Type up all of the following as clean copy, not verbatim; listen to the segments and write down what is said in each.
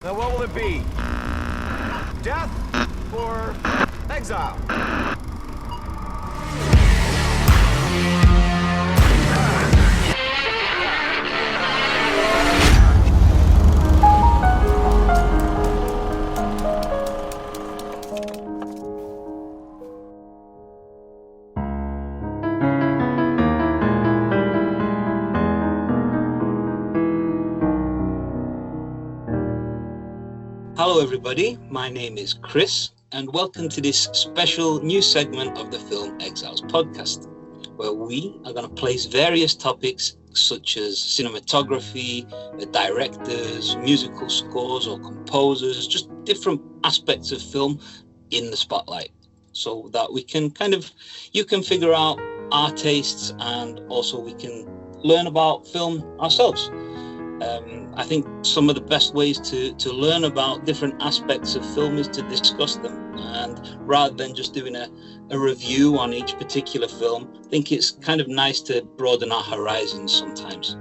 Now what will it be? Death or exile? Hello everybody, my name is Chris and welcome to this special new segment of the Film Exiles podcast, where we are going to place various topics such as cinematography, directors, musical scores or composers, just different aspects of film in the spotlight, so that we can you can figure out our tastes and also we can learn about film ourselves. I think some of the best ways to learn about different aspects of film is to discuss them, and rather than just doing a review on each particular film, I think it's kind of nice to broaden our horizons sometimes.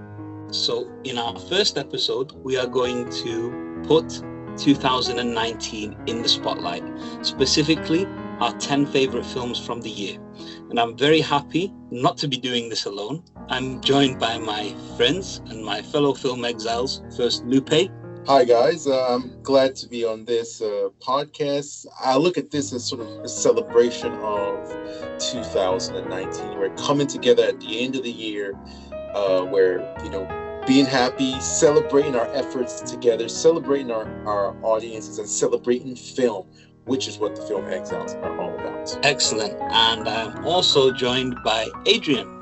So in our first episode, we are going to put 2019 in the spotlight, specifically our 10 favorite films from the year. And I'm very happy not to be doing this alone. I'm joined by my friends and my fellow film exiles. First, Lupe. Hi, guys. I'm glad to be on this podcast. I look at this as sort of a celebration of 2019. We're coming together at the end of the year where, being happy, celebrating our efforts together, celebrating our audiences, and celebrating film, which is what the Film Exiles are all about. Excellent. And I'm also joined by Adrienne.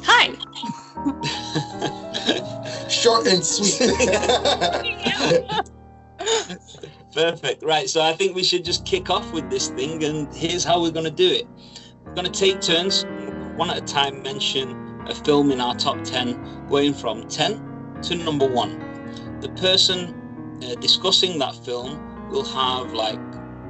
Hi. Short and sweet. Perfect. Right. So I think we should just kick off with this thing, and here's how we're going to do it. We're going to take turns, one at a time, mention a film in our top 10, going from 10 to number 1. The person discussing that film will have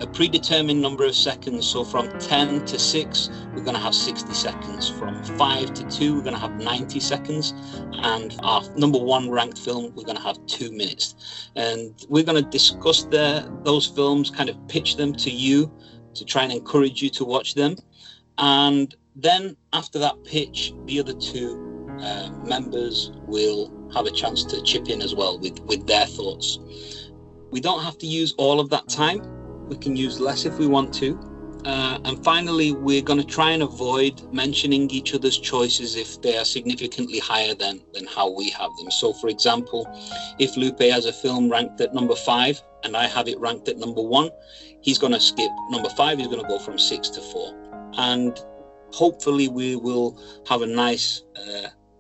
a predetermined number of seconds. So from 10 to 6, we're going to have 60 seconds. From 5 to 2, we're going to have 90 seconds. And our number 1 ranked film, we're going to have 2 minutes. And we're going to discuss those films, kind of pitch them to you to try and encourage you to watch them. And then after that pitch, the other 2 members will have a chance to chip in as well with their thoughts. We don't have to use all of that time. We can use less if we want to. And finally, we're going to try and avoid mentioning each other's choices if they are significantly higher than how we have them. So, for example, if Lupe has a film ranked at number 5 and I have it ranked at number 1, he's going to skip number 5. He's going to go from 6 to 4. And hopefully we will have a nice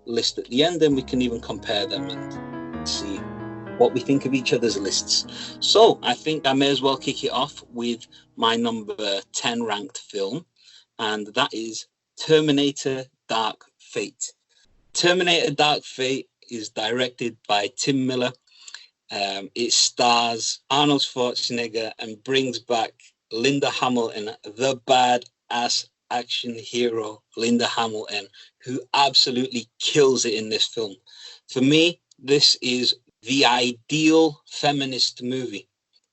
list at the end, and we can even compare them and see what we think of each other's lists. So I think I may as well kick it off with my number 10 ranked film, and that is Terminator Dark Fate. Terminator Dark Fate is directed by Tim Miller. It stars Arnold Schwarzenegger and brings back Linda Hamilton, the badass action hero Linda Hamilton, who absolutely kills it in this film. For me, this is the ideal feminist movie.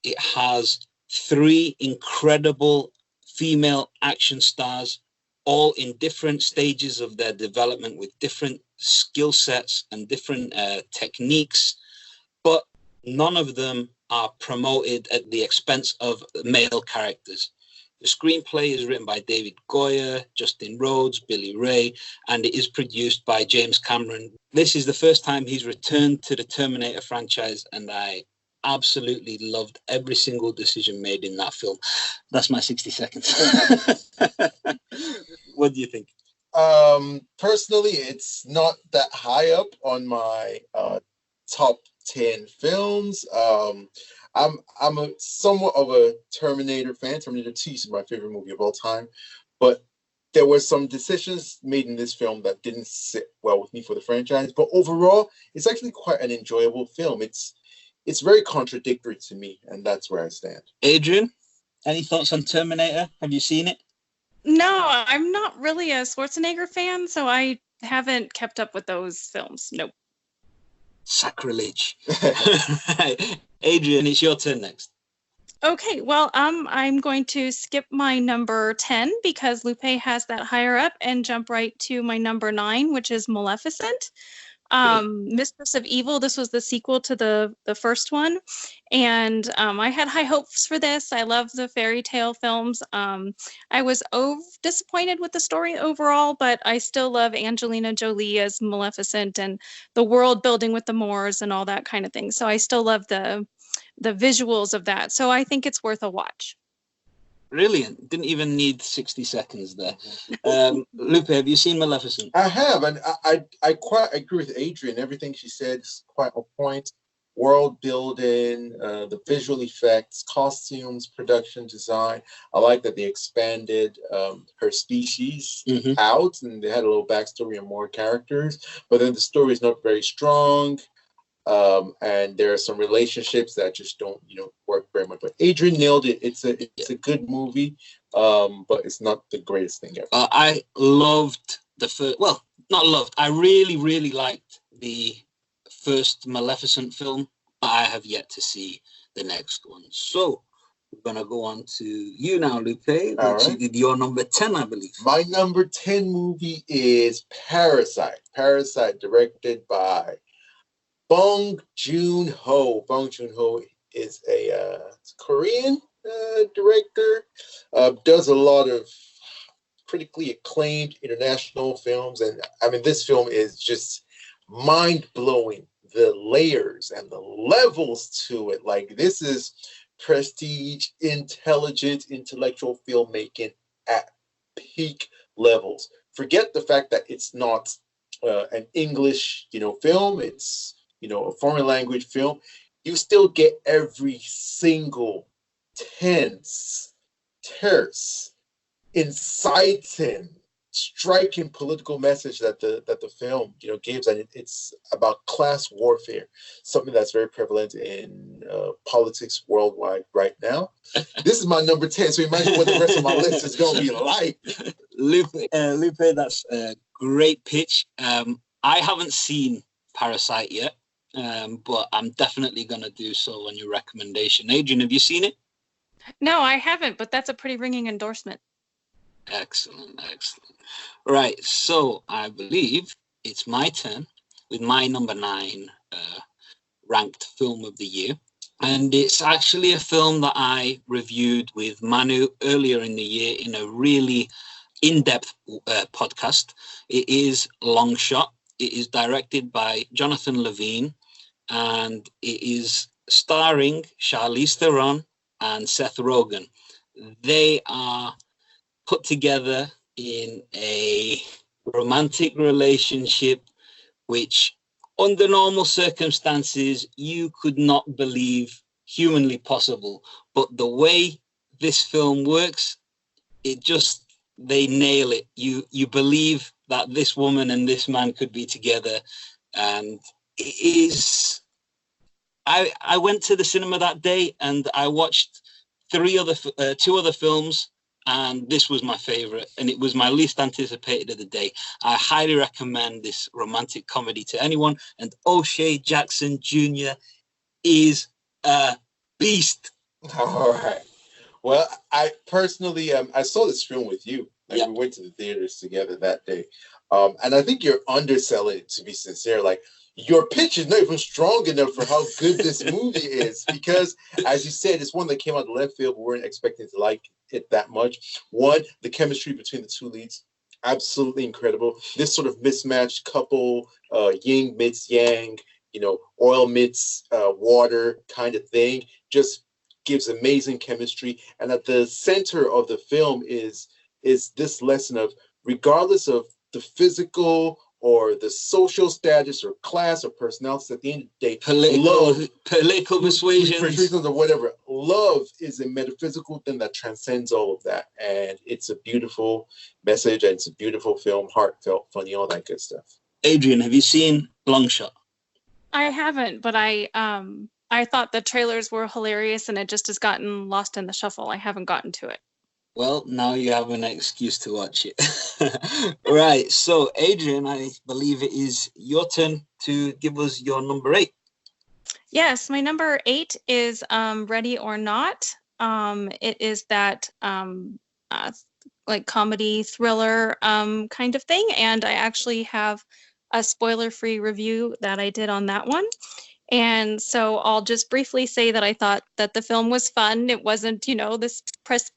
It has 3 incredible female action stars, all in different stages of their development with different skill sets and different techniques, but none of them are promoted at the expense of male characters. The screenplay is written by David Goyer, Justin Rhodes, Billy Ray, and it is produced by James Cameron. This is the first time he's returned to the Terminator franchise, and I absolutely loved every single decision made in that film. That's my 60 seconds. What do you think? Personally, it's not that high up on my top 10 films. I'm a somewhat of a Terminator fan. Terminator 2 is my favorite movie of all time, but there were some decisions made in this film that didn't sit well with me for the franchise. But overall, it's actually quite an enjoyable film. It's very contradictory to me, and that's where I stand. Adrienne, any thoughts on Terminator? Have you seen it? No, I'm not really a Schwarzenegger fan, so I haven't kept up with those films. Nope. Sacrilege. Right. Adrienne, it's your turn next. Okay, well, I'm going to skip my number 10 because Lupe has that higher up and jump right to my number 9, which is Maleficent. Mistress of Evil. This was the sequel to the first one, and I had high hopes for this. I love the fairy tale films. I was disappointed with the story overall, but I still love Angelina Jolie as Maleficent and the world building with the Moors and all that kind of thing. So I still love the visuals of that. So I think it's worth a watch. Brilliant. Didn't even need 60 seconds there. Lupe, have you seen Maleficent? I have, and I quite agree with Adrienne. Everything she said is quite on point. World building, the visual effects, costumes, production design. I like that they expanded her species out, and they had a little backstory and more characters. But then the story is not very strong. And there are some relationships that just don't, work very much. But Adrienne nailed it. It's a good movie, but it's not the greatest thing ever. I loved the first. Well, not loved. I really, really liked the first Maleficent film. I have yet to see the next one. So we're gonna go on to you now, Lupe. Which your number 10, I believe. My number 10 movie is Parasite. Parasite, directed by Bong Joon-ho. Bong Joon-ho is a Korean director. Does a lot of critically acclaimed international films, and I mean, this film is just mind-blowing. The layers and the levels to it, like this is prestige, intelligent, intellectual filmmaking at peak levels. Forget the fact that it's not an English, film. It's a foreign language film. You still get every single tense, terse, inciting, striking political message that the film gives, and it's about class warfare, something that's very prevalent in politics worldwide right now. This is my number 10, so imagine what the rest of my list is going to be like. Lupe, that's a great pitch. I haven't seen Parasite yet, but I'm definitely going to do so on your recommendation. Adrienne, have you seen it? No, I haven't, but that's a pretty ringing endorsement. Excellent. Right, so I believe it's my turn with my number 9 ranked film of the year. And it's actually a film that I reviewed with Manu earlier in the year in a really in-depth podcast. It is Long Shot. It is directed by Jonathan Levine, and it is starring Charlize Theron and Seth Rogen. They are put together in a romantic relationship which, under normal circumstances, you could not believe humanly possible. But the way this film works, they nail it. You believe that this woman and this man could be together, and it is. I went to the cinema that day and I watched two other films, and this was my favorite, and it was my least anticipated of the day. I highly recommend this romantic comedy to anyone, and O'Shea Jackson Jr. is a beast. All right. Well, I personally, I saw this film with you. We went to the theaters together that day. And I think you're underselling it, to be sincere. Like, your pitch is not even strong enough for how good this movie is, because, as you said, it's one that came out of left field. We weren't expecting to like it that much. One, the chemistry between the two leads, absolutely incredible. This sort of mismatched couple, yin meets yang, oil meets water kind of thing, just gives amazing chemistry. And at the center of the film is this lesson of, regardless of the physical or the social status or class or personality, at the end of the day, political persuasions or whatever, love is a metaphysical thing that transcends all of that. And it's a beautiful message, and it's a beautiful film, heartfelt, funny, all that good stuff. Adrienne, have you seen Long Shot? I haven't, but I thought the trailers were hilarious, and it just has gotten lost in the shuffle. I haven't gotten to it. Well, now you have an excuse to watch it. Right, so Adrienne, I believe it is your turn to give us your number 8. Yes, my number 8 is Ready or Not. It is that like comedy thriller kind of thing, and I actually have a spoiler-free review that I did on that one. And so I'll just briefly say that I thought that the film was fun. It wasn't, this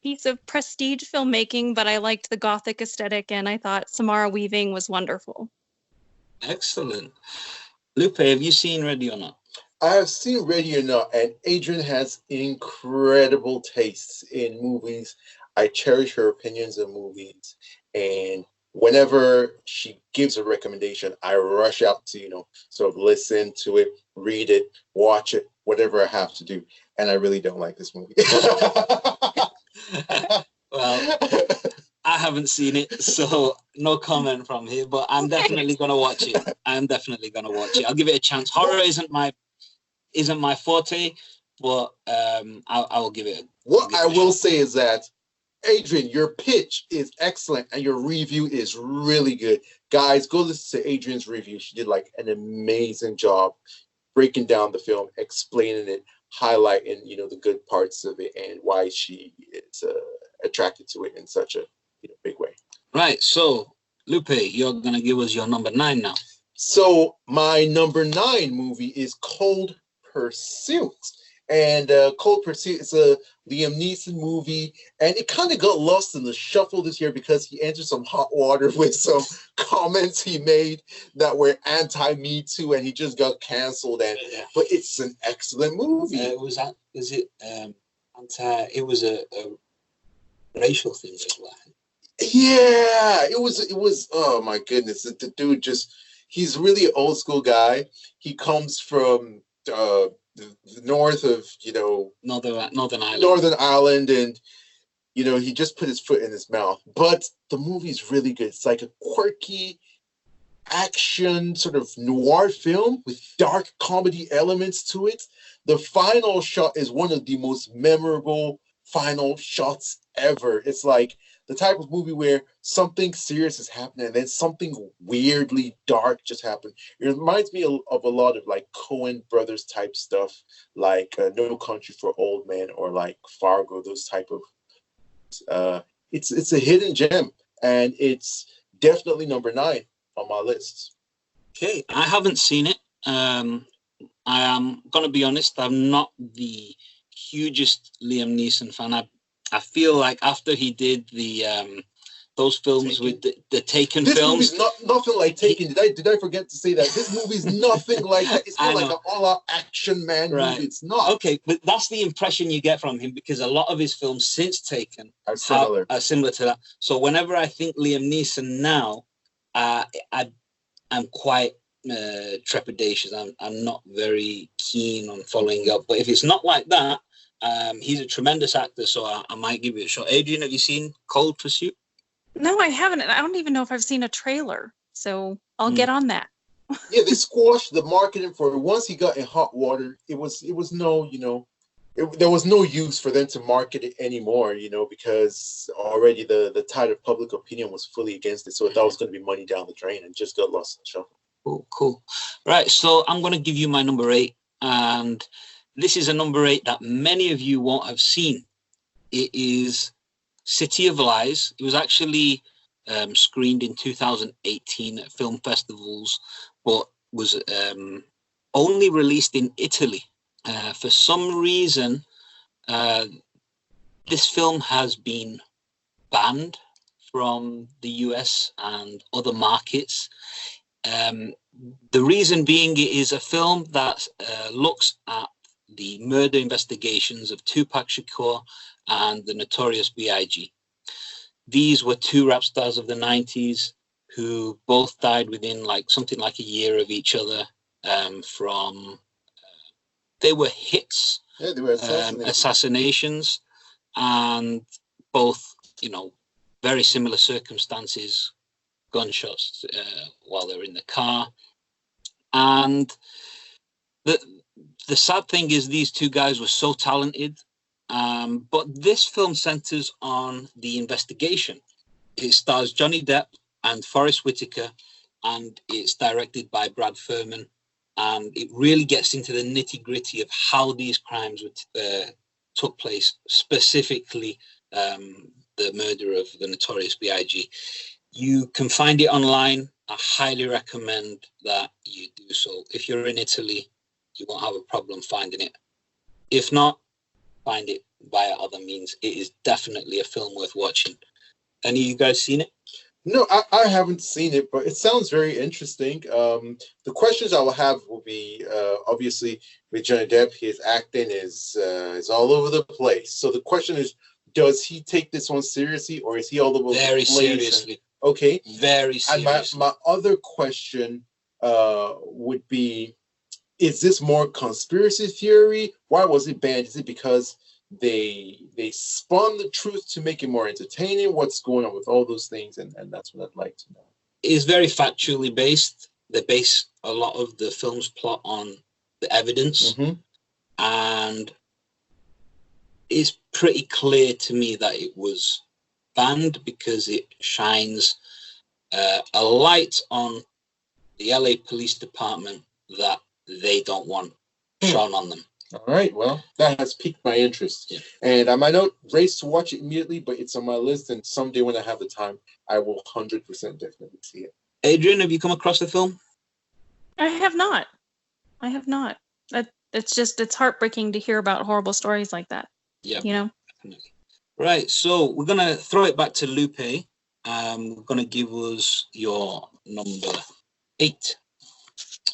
piece of prestige filmmaking, but I liked the gothic aesthetic, and I thought Samara Weaving was wonderful. Excellent. Lupe, have you seen Ready or Not? I have seen Ready or Not, and Adrienne has incredible tastes in movies. I cherish her opinions on movies, and whenever she gives a recommendation, I rush out to, sort of listen to it, read it, watch it, whatever I have to do. And I really don't like this movie. Well, I haven't seen it, so no comment from here, but I'm definitely going to watch it. I'll give it a chance. Horror isn't my forte, but I will give it What I will say is that, Adrienne, your pitch is excellent and your review is really good. Guys, go listen to Adrienne's review. She did like an amazing job breaking down the film, explaining it, highlighting, the good parts of it and why she is attracted to it in such a big way. Right. So, Lupe, you're going to give us your number 9 now. So my number 9 movie is Cold Pursuit. And Cold Pursuit is a Liam Neeson movie, and it kind of got lost in the shuffle this year because he entered some hot water with some comments he made that were anti-Me Too, and he just got canceled. But it's an excellent movie. It was a racial thing as well. Yeah, it was. Oh my goodness, the dude he's really an old school guy. He comes from the north of Northern Ireland, and he just put his foot in his mouth. But the movie's really good. It's like a quirky action sort of noir film with dark comedy elements to it. The final shot is one of the most memorable final shots ever. It's like the type of movie where something serious is happening and then something weirdly dark just happened. It reminds me of a lot of like Coen Brothers type stuff, like No Country for Old Men or like Fargo, those type of. It's a hidden gem, and it's definitely number 9 on my list. Okay, I haven't seen it. I am gonna be honest. I'm not the hugest Liam Neeson fan. I feel like after he did those films Taken. with the Taken This films, movie's nothing like Taken. Did I forget to say that? This movie's nothing like that. It's not like an all-out action man movie. It's not. Okay, but that's the impression you get from him because a lot of his films since Taken are similar. Are similar to that. So whenever I think Liam Neeson now, I'm quite trepidatious. I'm not very keen on following up. But if it's not like that, he's a tremendous actor, so I might give it a shot. Adrienne, have you seen Cold Pursuit? No, I haven't. I don't even know if I've seen a trailer, so I'll get on that. Yeah, they squashed the marketing for it. Once he got in hot water, there was no use for them to market it anymore, because already the tide of public opinion was fully against it. So that was going to be money down the drain and just got lost in the shuffle. Cool. Right, so I'm going to give you my number 8, and this is a number 8 that many of you won't have seen. It is City of Lies. It was actually screened in 2018 at film festivals, but was only released in Italy. For some reason, this film has been banned from the US and other markets. The reason being it is a film that looks at the murder investigations of Tupac Shakur and the Notorious B.I.G. These were 2 rap stars of the 90s who both died within something like a year of each other they were hits, they were assassinations, and both, very similar circumstances, gunshots while they were in the car. And the sad thing is these 2 guys were so talented, but this film centers on the investigation. It stars Johnny Depp and Forrest Whitaker, and it's directed by Brad Furman, and it really gets into the nitty-gritty of how these crimes took place, specifically the murder of the notorious B.I.G. You can find it online. I highly recommend that you do so. If you're in Italy, you won't have a problem finding it. If not, find it via other means. It is definitely a film worth watching. Any of you guys seen it? No, I haven't seen it, but it sounds very interesting. The questions I will have will be obviously with Johnny Depp, his acting is all over the place. So the question is, does he take this one seriously, or is he all over Very the place? seriously. Okay. Very seriously. And my other question would be, is this more conspiracy theory? Why was it banned? Is it because they spun the truth to make it more entertaining? What's going on with all those things? And that's what I'd like to know. It is very factually based. They base a lot of the film's plot on the evidence. Mm-hmm. And it's pretty clear to me that it was banned because it shines a light on the LA Police Department that they don't want shone on them. All right, well, that has piqued my interest. Yeah. And I might not race to watch it immediately, but it's on my list, and someday when I have the time, I will 100% definitely see it. Adrienne, have you come across the film? I have not. It's heartbreaking to hear about horrible stories like that. Yeah. You know? Definitely. Right, so we're going to throw it back to Lupe. We're going to give us your number 8.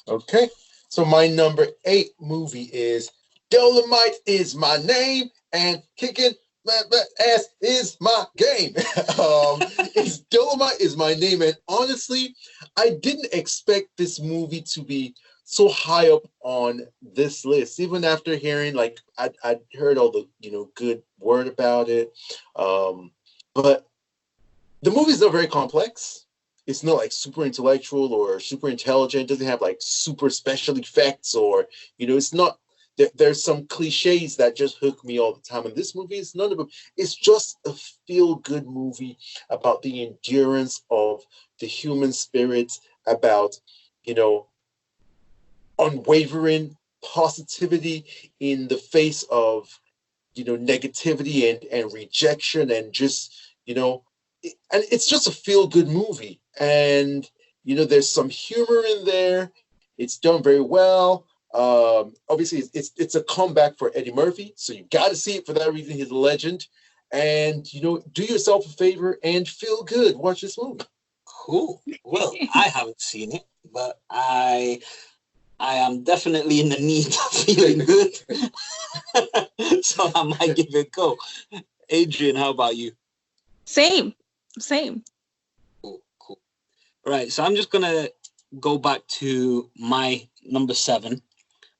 Okay, so my number 8 movie is Dolomite Is My Name, and Kicking My Ass Is My Game. Dolomite Is My Name, and honestly, I didn't expect this movie to be so high up on this list, even after hearing, like, I'd heard all the good word about it, but the movie's not very complex. It's not like super intellectual or super intelligent. It doesn't have like super special effects, or it's not. There's some cliches that just hook me all the time, and this movie is none of them. It's just a feel-good movie about the endurance of the human spirit, about unwavering positivity in the face of negativity and rejection, and just and it's just a feel-good movie. And there's some humor in there. It's done very well. Obviously it's a comeback for Eddie Murphy, so you got to see it for that reason. He's a legend. And do yourself a favor and feel good. Watch this movie. Cool. Well, I haven't seen it, but I am definitely in the need of feeling good. So I might give it a go. Adrienne, how about you? Same. Cool. Right, so I'm just going to go back to my number 7.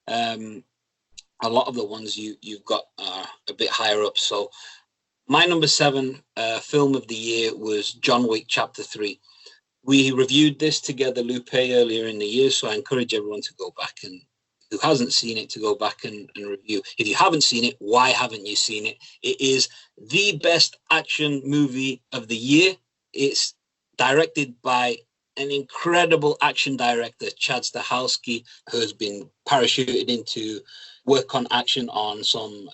A lot of the ones you've got are a bit higher up. So my number 7 film of the year was John Wick Chapter 3. We reviewed this together, Lupe, earlier in the year, so I encourage everyone to go back and who hasn't seen it to go back and review. If you haven't seen it, why haven't you seen it? It is the best action movie of the year. It's directed by an incredible action director, Chad Stahelski, who has been parachuted into work on action on some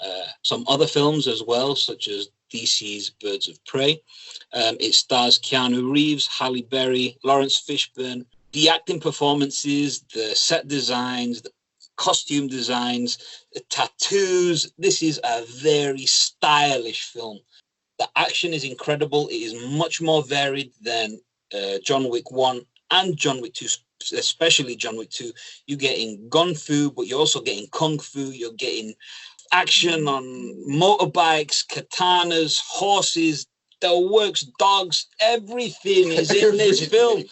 other films as well, such as DC's Birds of Prey. It stars Keanu Reeves, Halle Berry, Lawrence Fishburne. The acting performances, the set designs, the costume designs, the tattoos. This is a very stylish film. The action is incredible. It is much more varied than John Wick 1 and John Wick 2, especially John Wick 2. You're getting gun fu, but you're also getting kung fu. You're getting action on motorbikes, katanas, horses, the works, dogs. Everything is in this film.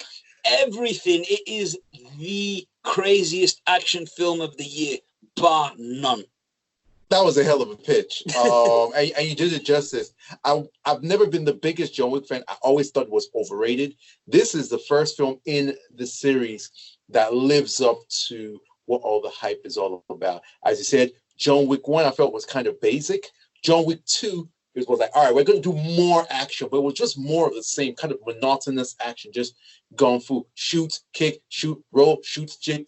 Everything. It is the craziest action film of the year, bar none. That was a hell of a pitch. And you did it justice. I've never been the biggest John Wick fan. I always thought it was overrated. This is the first film in the series that lives up to what all the hype is all about. As you said, John Wick 1, I felt was kind of basic. John Wick 2, it was like, all right, we're going to do more action, but it was just more of the same kind of monotonous action, just gung fu, shoot, kick, shoot, roll, shoot, jig.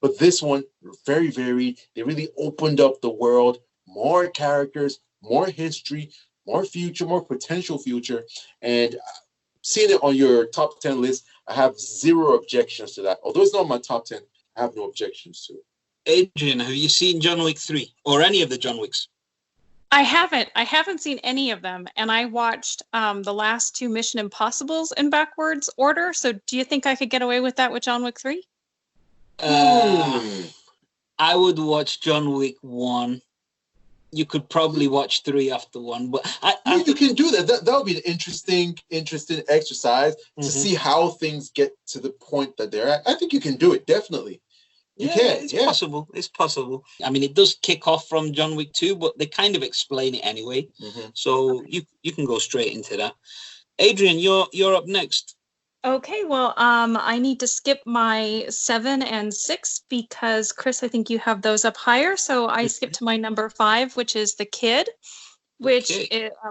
But this one, very varied. They really opened up the world, more characters, more history, more future, more potential future. And seeing it on your top 10 list, I have zero objections to that. Although it's not my top 10, I have no objections to it. Adrienne, have you seen John Wick 3 or any of the John Wicks? I haven't seen any of them, and I watched the last two Mission Impossibles in backwards order. So do you think I could get away with that with John Wick 3? I would watch John Wick 1. You could probably watch 3 after 1, but you can do that. That would be an interesting exercise to see how things get to the point that they're at. I think you can do it, definitely. You can. It's possible. It's possible. I mean, it does kick off from John Wick 2, but they kind of explain it anyway. So you can go straight into that. Adrienne, you're up next. Okay, well, I need to skip my 7 and 6 because Chris, I think you have those up higher. So I skipped to my number 5, which is The Kid, which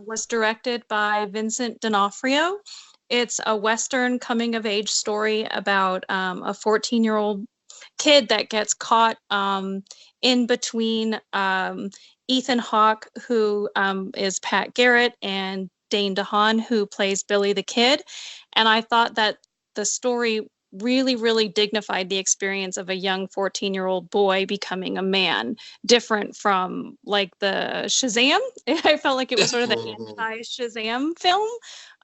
was directed by Vincent D'Onofrio. It's a Western coming-of-age story about a 14-year-old kid that gets caught in between Ethan Hawke, who is Pat Garrett, and Dane DeHaan, who plays Billy the Kid. And I thought that the story really, really dignified the experience of a young 14-year-old boy becoming a man, different from like the Shazam. I felt like it was sort of the anti-Shazam film,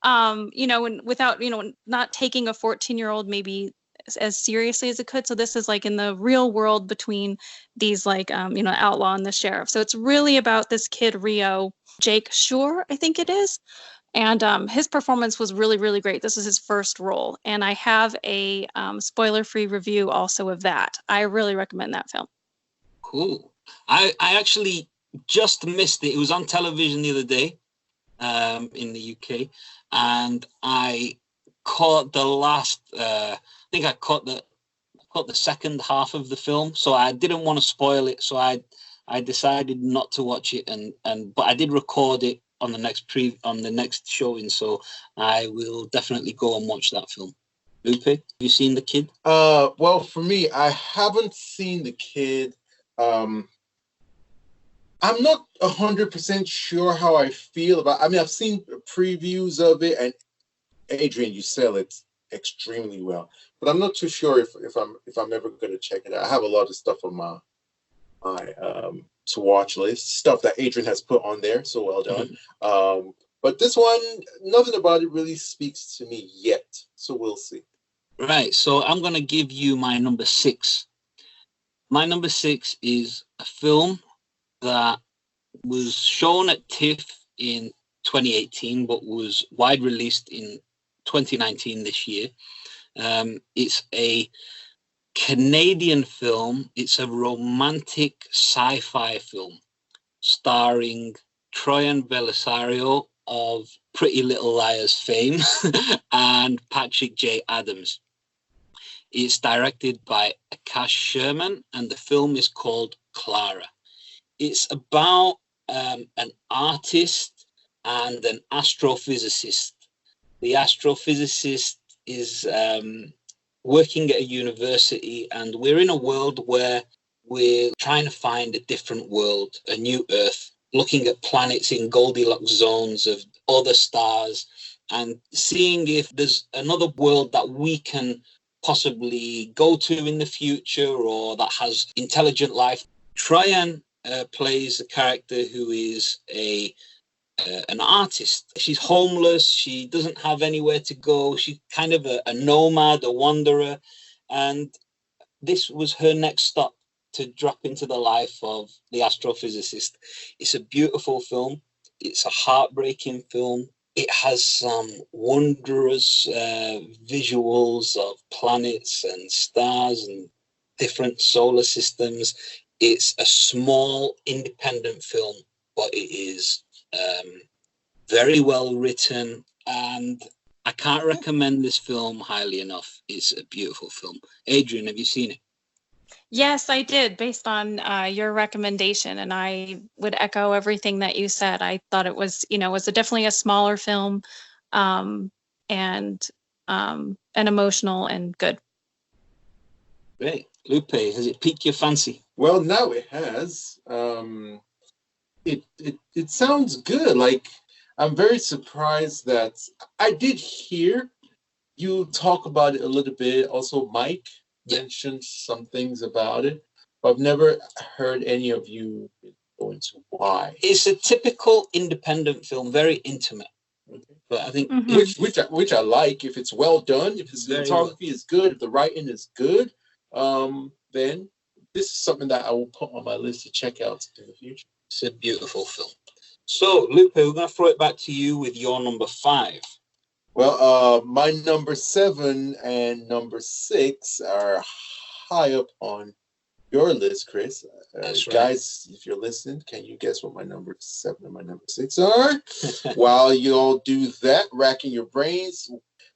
and without, not taking a 14-year-old maybe as seriously as it could. So this is like in the real world between these outlaw and the sheriff. So it's really about this kid, Rio, Jake Shore, I think it is. And his performance was really, really great. This is his first role. And I have a spoiler-free review also of that. I really recommend that film. Cool. I actually just missed it. It was on television the other day in the UK. And I caught the last, I think I caught the second half of the film. So I didn't want to spoil it. So I decided not to watch it. But I did record it on the next showing, so I will definitely go and watch that film. Lupe, have you seen The Kid? Well, for me, I haven't seen The Kid. I'm not 100% sure how I feel about. I mean, I've seen previews of it, and Adrienne, you sell it extremely well, but I'm not too sure if I'm ever going to check it out. I have a lot of stuff on my to watch list, stuff that Adrienne has put on there, so well done. But this one, nothing about it really speaks to me yet, so we'll see. Right, so I'm going to give you my number 6. My number 6 is a film that was shown at TIFF in 2018, but was wide released in 2019 this year. It's a Canadian film. It's a romantic sci-fi film starring Troian Belisario of Pretty Little Liars fame and Patrick J. Adams. It's directed by Akash Sherman, and the film is called Clara. It's about an artist and an astrophysicist. The astrophysicist is working at a university, and we're in a world where we're trying to find a different world, a new Earth, looking at planets in Goldilocks zones of other stars and seeing if there's another world that we can possibly go to in the future or that has intelligent life. Troian plays a character who is an artist. She's homeless. She doesn't have anywhere to go. She's kind of a nomad, a wanderer. And this was her next stop to drop into the life of the astrophysicist. It's a beautiful film. It's a heartbreaking film. It has some wondrous visuals of planets and stars and different solar systems. It's a small, independent film, but it is very well written, and I can't recommend this film highly enough. It's a beautiful film. Adrienne, have you seen it? Yes, I did, based on your recommendation, and I would echo everything that you said. I thought it was, definitely a smaller film, and emotional and good. Great. Lupe, has it piqued your fancy? Well, now it has. It sounds good. Like, I'm very surprised that I did hear you talk about it a little bit. Also, Mike mentioned some things about it, but I've never heard any of you go into why. It's a typical independent film, very intimate. Okay. But I think which I like. If it's well done, if the cinematography is good, if the writing is good, then this is something that I will put on my list to check out in the future. It's a beautiful film. So, Lupe, we're going to throw it back to you with your number 5. Well, my number 7 and number 6 are high up on your list, Chris. That's right. Guys, if you're listening, can you guess what my number 7 and my number 6 are? While you all do that, racking your brains,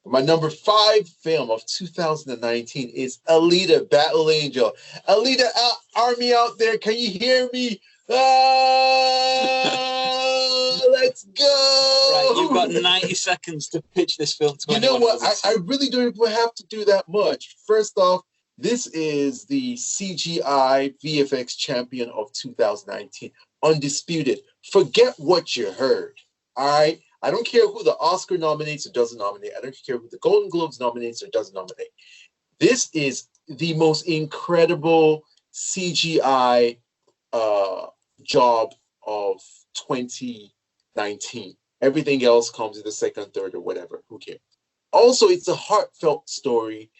my number 5 film of 2019 is Aleta, Battle Angel. Aleta, Army out there, can you hear me? Let's go! Right, you've got 90 seconds to pitch this film to anyone. You know what? I really don't even have to do that much. First off, this is the CGI VFX champion of 2019. Undisputed. Forget what you heard. All right? I don't care who the Oscar nominates or doesn't nominate. I don't care who the Golden Globes nominates or doesn't nominate. This is the most incredible CGI job of 2019. Everything else comes in the second, third, or whatever. Who cares? Also, it's a heartfelt story.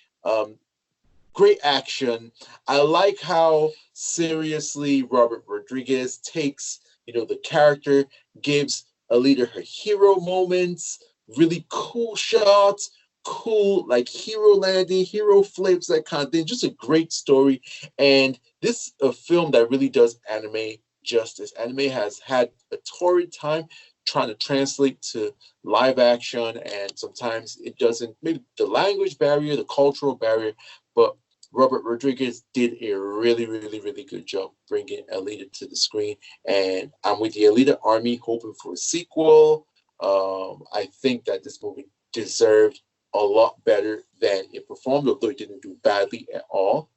Great action. I like how seriously Robert Rodriguez takes, the character, gives Aleta her hero moments, really cool shots, cool like hero landing, hero flips, that kind of thing. Just a great story. And this is a film that really does anime justice. Anime has had a torrid time trying to translate to live action, and sometimes it doesn't, maybe the language barrier, the cultural barrier, but Robert Rodriguez did a really, really, really good job bringing Aleta to the screen, and I'm with the Aleta Army hoping for a sequel. I think that this movie deserved a lot better than it performed, although it didn't do badly at all,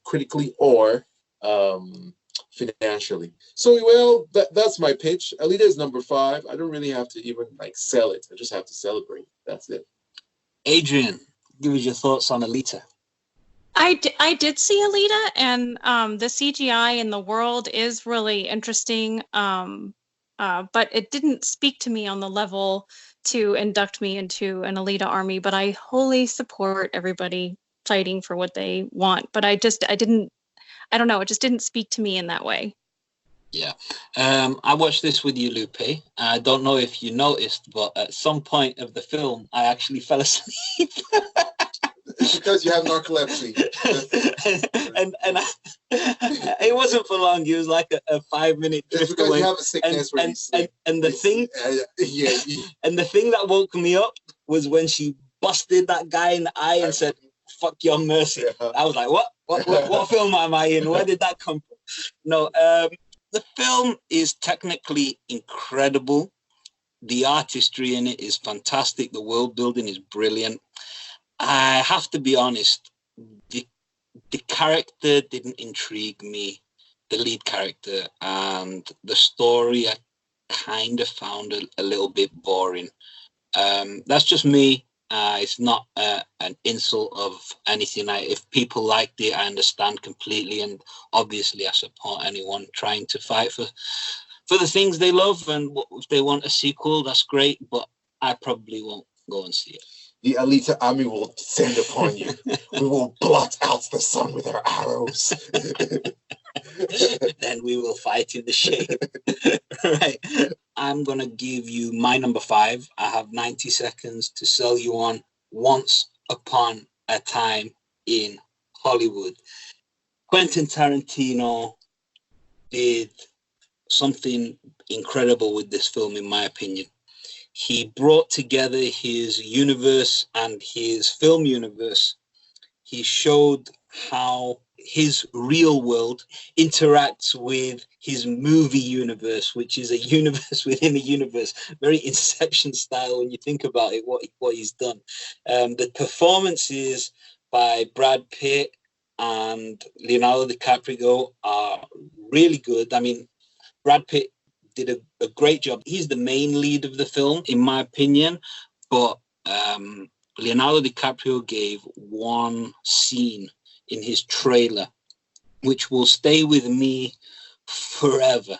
critically or financially. So, well, that's my pitch. Aleta is number 5. I don't really have to even sell it. I just have to celebrate. That's it. Adrienne, give us your thoughts on Aleta. I did see Aleta, and the CGI in the world is really interesting, but it didn't speak to me on the level to induct me into an Aleta army. But I wholly support everybody fighting for what they want. But I don't know, it just didn't speak to me in that way. Yeah. I watched this with you, Lupe. I don't know if you noticed, but at some point of the film, I actually fell asleep. Because you have narcolepsy. and it wasn't for long. It was like a 5-minute drift because away. You have a sickness where you sleep. And the thing, and the thing that woke me up was when she busted that guy in the eye and said, "Fuck your mercy." Yeah. I was like, what film am I in? Where did that come from? No, the film is technically incredible. The artistry in it is fantastic. The world building is brilliant. I have to be honest, the character didn't intrigue me, the lead character, and the story I kind of found a little bit boring. That's just me. It's not an insult of anything. If people liked it, I understand completely, and obviously I support anyone trying to fight for the things they love, and if they want a sequel, that's great, but I probably won't go and see it. The Aleta army will descend upon you. We will blot out the sun with our arrows. Then we will fight in the shade. Right. I'm going to give you my number 5. I have 90 seconds to sell you on Once Upon a Time in Hollywood. Quentin Tarantino did something incredible with this film, in my opinion. He brought together his universe and his film universe. He showed how his real world interacts with his movie universe, which is a universe within a universe. Very Inception style when you think about it, what he's done. The performances by Brad Pitt, and Leonardo DiCaprio are really good. I mean, Brad Pitt did a great job. He's the main lead of the film, in my opinion, but Leonardo DiCaprio gave one scene in his trailer which will stay with me forever.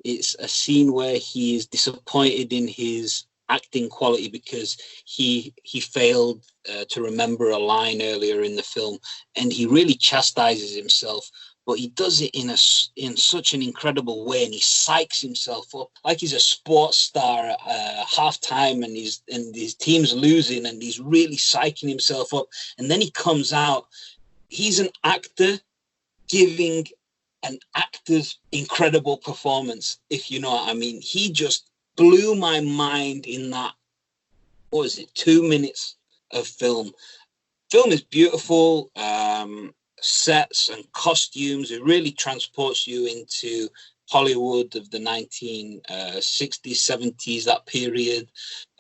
It's a scene where he is disappointed in his acting quality because he failed to remember a line earlier in the film, and he really chastises himself, but he does it in such an incredible way, and he psychs himself up like he's a sports star at halftime, and his team's losing, and he's really psyching himself up, and then he comes out. He's an actor giving an actor's incredible performance, if you know what I mean. He just blew my mind in that, 2 minutes of film. Film is beautiful, sets and costumes. It really transports you into Hollywood of the 1960s, 70s, that period.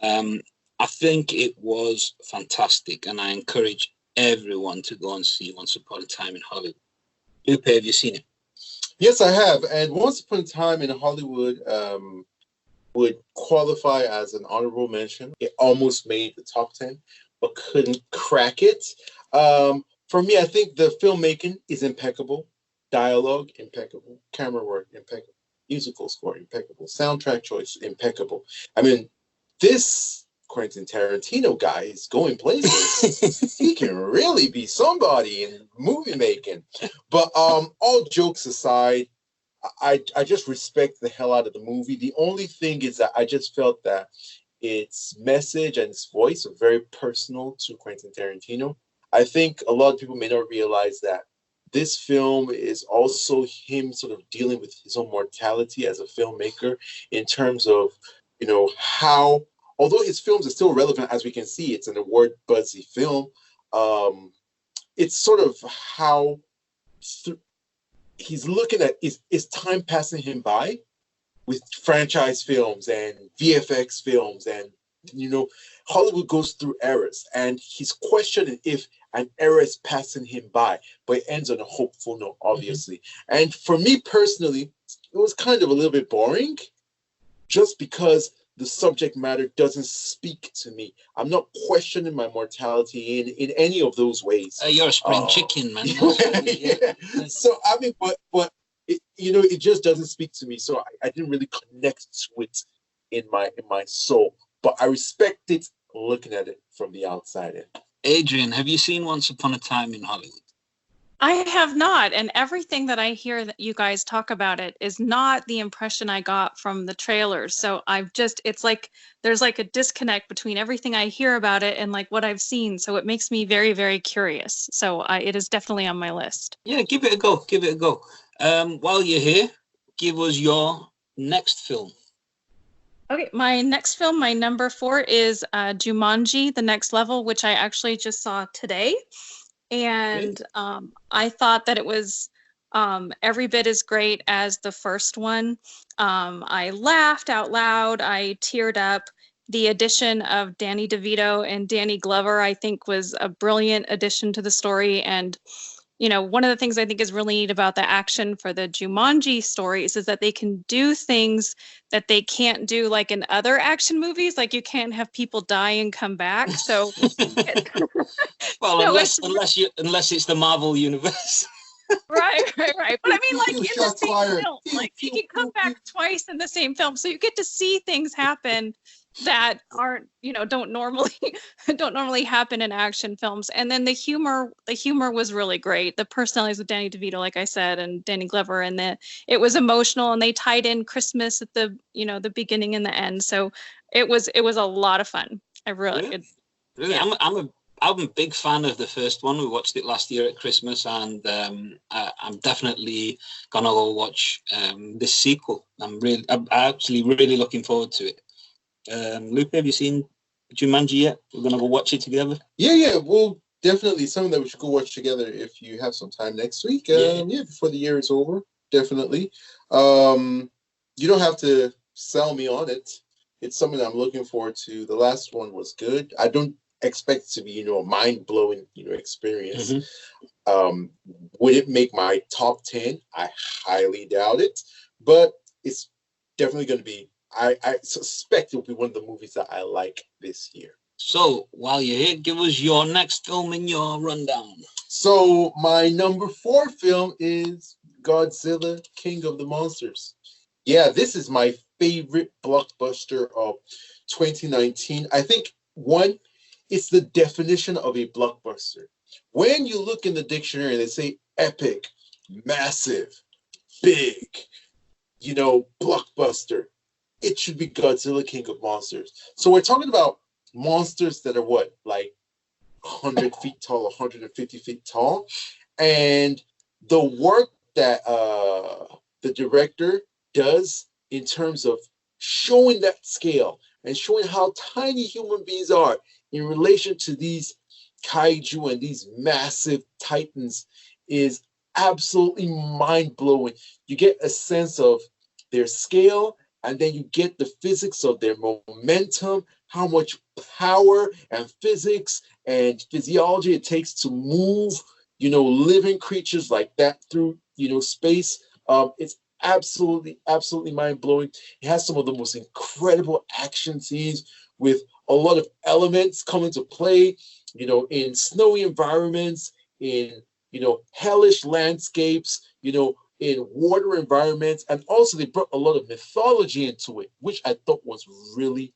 I think it was fantastic, and I encourage everyone to go and see Once Upon a Time in Hollywood. Lupe, have you seen it? Yes, I have. And Once Upon a Time in Hollywood would qualify as an honorable mention. It almost made the top 10, but couldn't crack it. For me, I think the filmmaking is impeccable. Dialogue, impeccable. Camera work, impeccable. Musical score, impeccable. Soundtrack choice, impeccable. I mean, this Quentin Tarantino guy is going places. He can really be somebody in movie making. But all jokes aside, I just respect the hell out of the movie. The only thing is that I just felt that its message and its voice are very personal to Quentin Tarantino. I think a lot of people may not realize that this film is also him sort of dealing with his own mortality as a filmmaker, in terms of, how, although his films are still relevant, as we can see, it's an award buzzy film. It's sort of how he's looking at, is time passing him by with franchise films and VFX films, and Hollywood goes through eras, and he's questioning if an era is passing him by, but it ends on a hopeful note, obviously. Mm-hmm. And for me personally, it was kind of a little bit boring, just because the subject matter doesn't speak to me. I'm not questioning my mortality in any of those ways. You're a spring chicken, man. Yeah. So I mean, but it just doesn't speak to me. So I didn't really connect to it in my soul. But I respect it looking at it from the outside in. Adrienne, have you seen Once Upon a Time in Hollywood? I have not, and everything that I hear that you guys talk about it is not the impression I got from the trailers. So it's like there's like a disconnect between everything I hear about it and like what I've seen. So it makes me very, very curious. So it is definitely on my list. Yeah, give it a go. Give it a go. While you're here, give us your next film. Okay, my next film, my number 4 is Jumanji: The Next Level, which I actually just saw today. And I thought that it was every bit as great as the first one. I laughed out loud. I teared up. The addition of Danny DeVito and Danny Glover, I think, was a brilliant addition to the story. And, one of the things I think is really neat about the action for the Jumanji stories is that they can do things that they can't do like in other action movies. Like you can't have people die and come back. So, well, unless it's the Marvel universe. Right. But I mean, like in the same film, like he can come back twice in the same film, so you get to see things happen that aren't, don't normally happen in action films. And then the humor was really great. The personalities with Danny DeVito, like I said, and Danny Glover, and it was emotional, and they tied in Christmas at the the beginning and the end. So it was a lot of fun. I really. Yeah. I'm a big fan of the first one. We watched it last year at Christmas, and I'm definitely gonna go watch this sequel. I'm actually really looking forward to it. Lupe, have you seen Jumanji yet? We're gonna go watch it together. Yeah. Well, definitely something that we should go watch together if you have some time next week. Before the year is over, definitely. You don't have to sell me on it. It's something I'm looking forward to. The last one was good. I don't expect it to be, a mind-blowing, experience. Mm-hmm. Would it make my top 10? I highly doubt it, but it's definitely going to be, I suspect it will be one of the movies that I like this year. So while you're here, give us your next film in your rundown. So my number 4 film is Godzilla, King of the Monsters. Yeah, this is my favorite blockbuster of 2019. I think, one, it's the definition of a blockbuster. When you look in the dictionary and they say epic, massive, big, blockbuster, it should be Godzilla, King of Monsters. So we're talking about monsters that are what, like 100 feet tall, 150 feet tall. And the work that the director does in terms of showing that scale and showing how tiny human beings are in relation to these kaiju and these massive titans is absolutely mind-blowing. You get a sense of their scale, and then you get the physics of their momentum, how much power and physics and physiology it takes to move, living creatures like that through, space. It's absolutely mind-blowing. It has some of the most incredible action scenes with a lot of elements come into play, in snowy environments, in, hellish landscapes, in water environments. And also they brought a lot of mythology into it, which I thought was really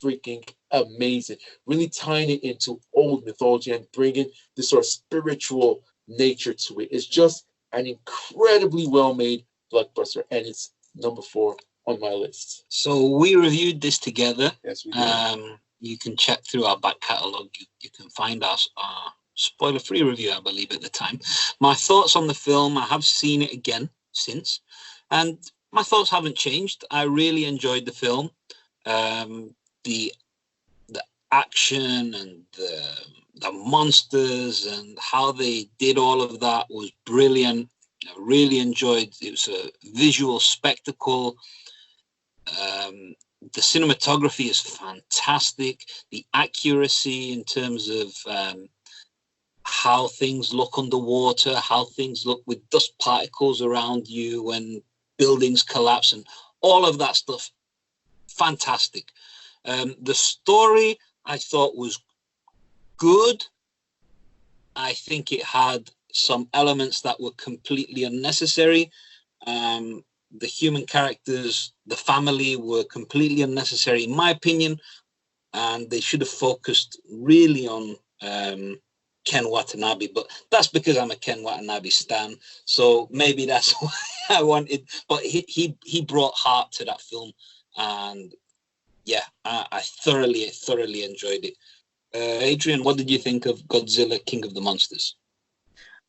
freaking amazing. Really tying it into old mythology and bringing this sort of spiritual nature to it. It's just an incredibly well-made blockbuster, and it's number 4 on my list. So we reviewed this together. Yes, we did. You can check through our back catalogue. You can find our spoiler-free review, I believe, at the time. My thoughts on the film, I have seen it again since, and my thoughts haven't changed. I really enjoyed the film. The action and the monsters and how they did all of that was brilliant. I really enjoyed it. It was a visual spectacle. The cinematography is fantastic. The accuracy in terms of how things look underwater, how things look with dust particles around you when buildings collapse, and all of that stuff, fantastic. The story I thought was good. I think it had some elements that were completely unnecessary. The human characters, the family, were completely unnecessary, in my opinion, and they should have focused really on Ken Watanabe. But that's because I'm a Ken Watanabe stan, so maybe that's why I wanted. But he brought heart to that film, and yeah, I thoroughly enjoyed it. Adrienne, what did you think of Godzilla, King of the Monsters?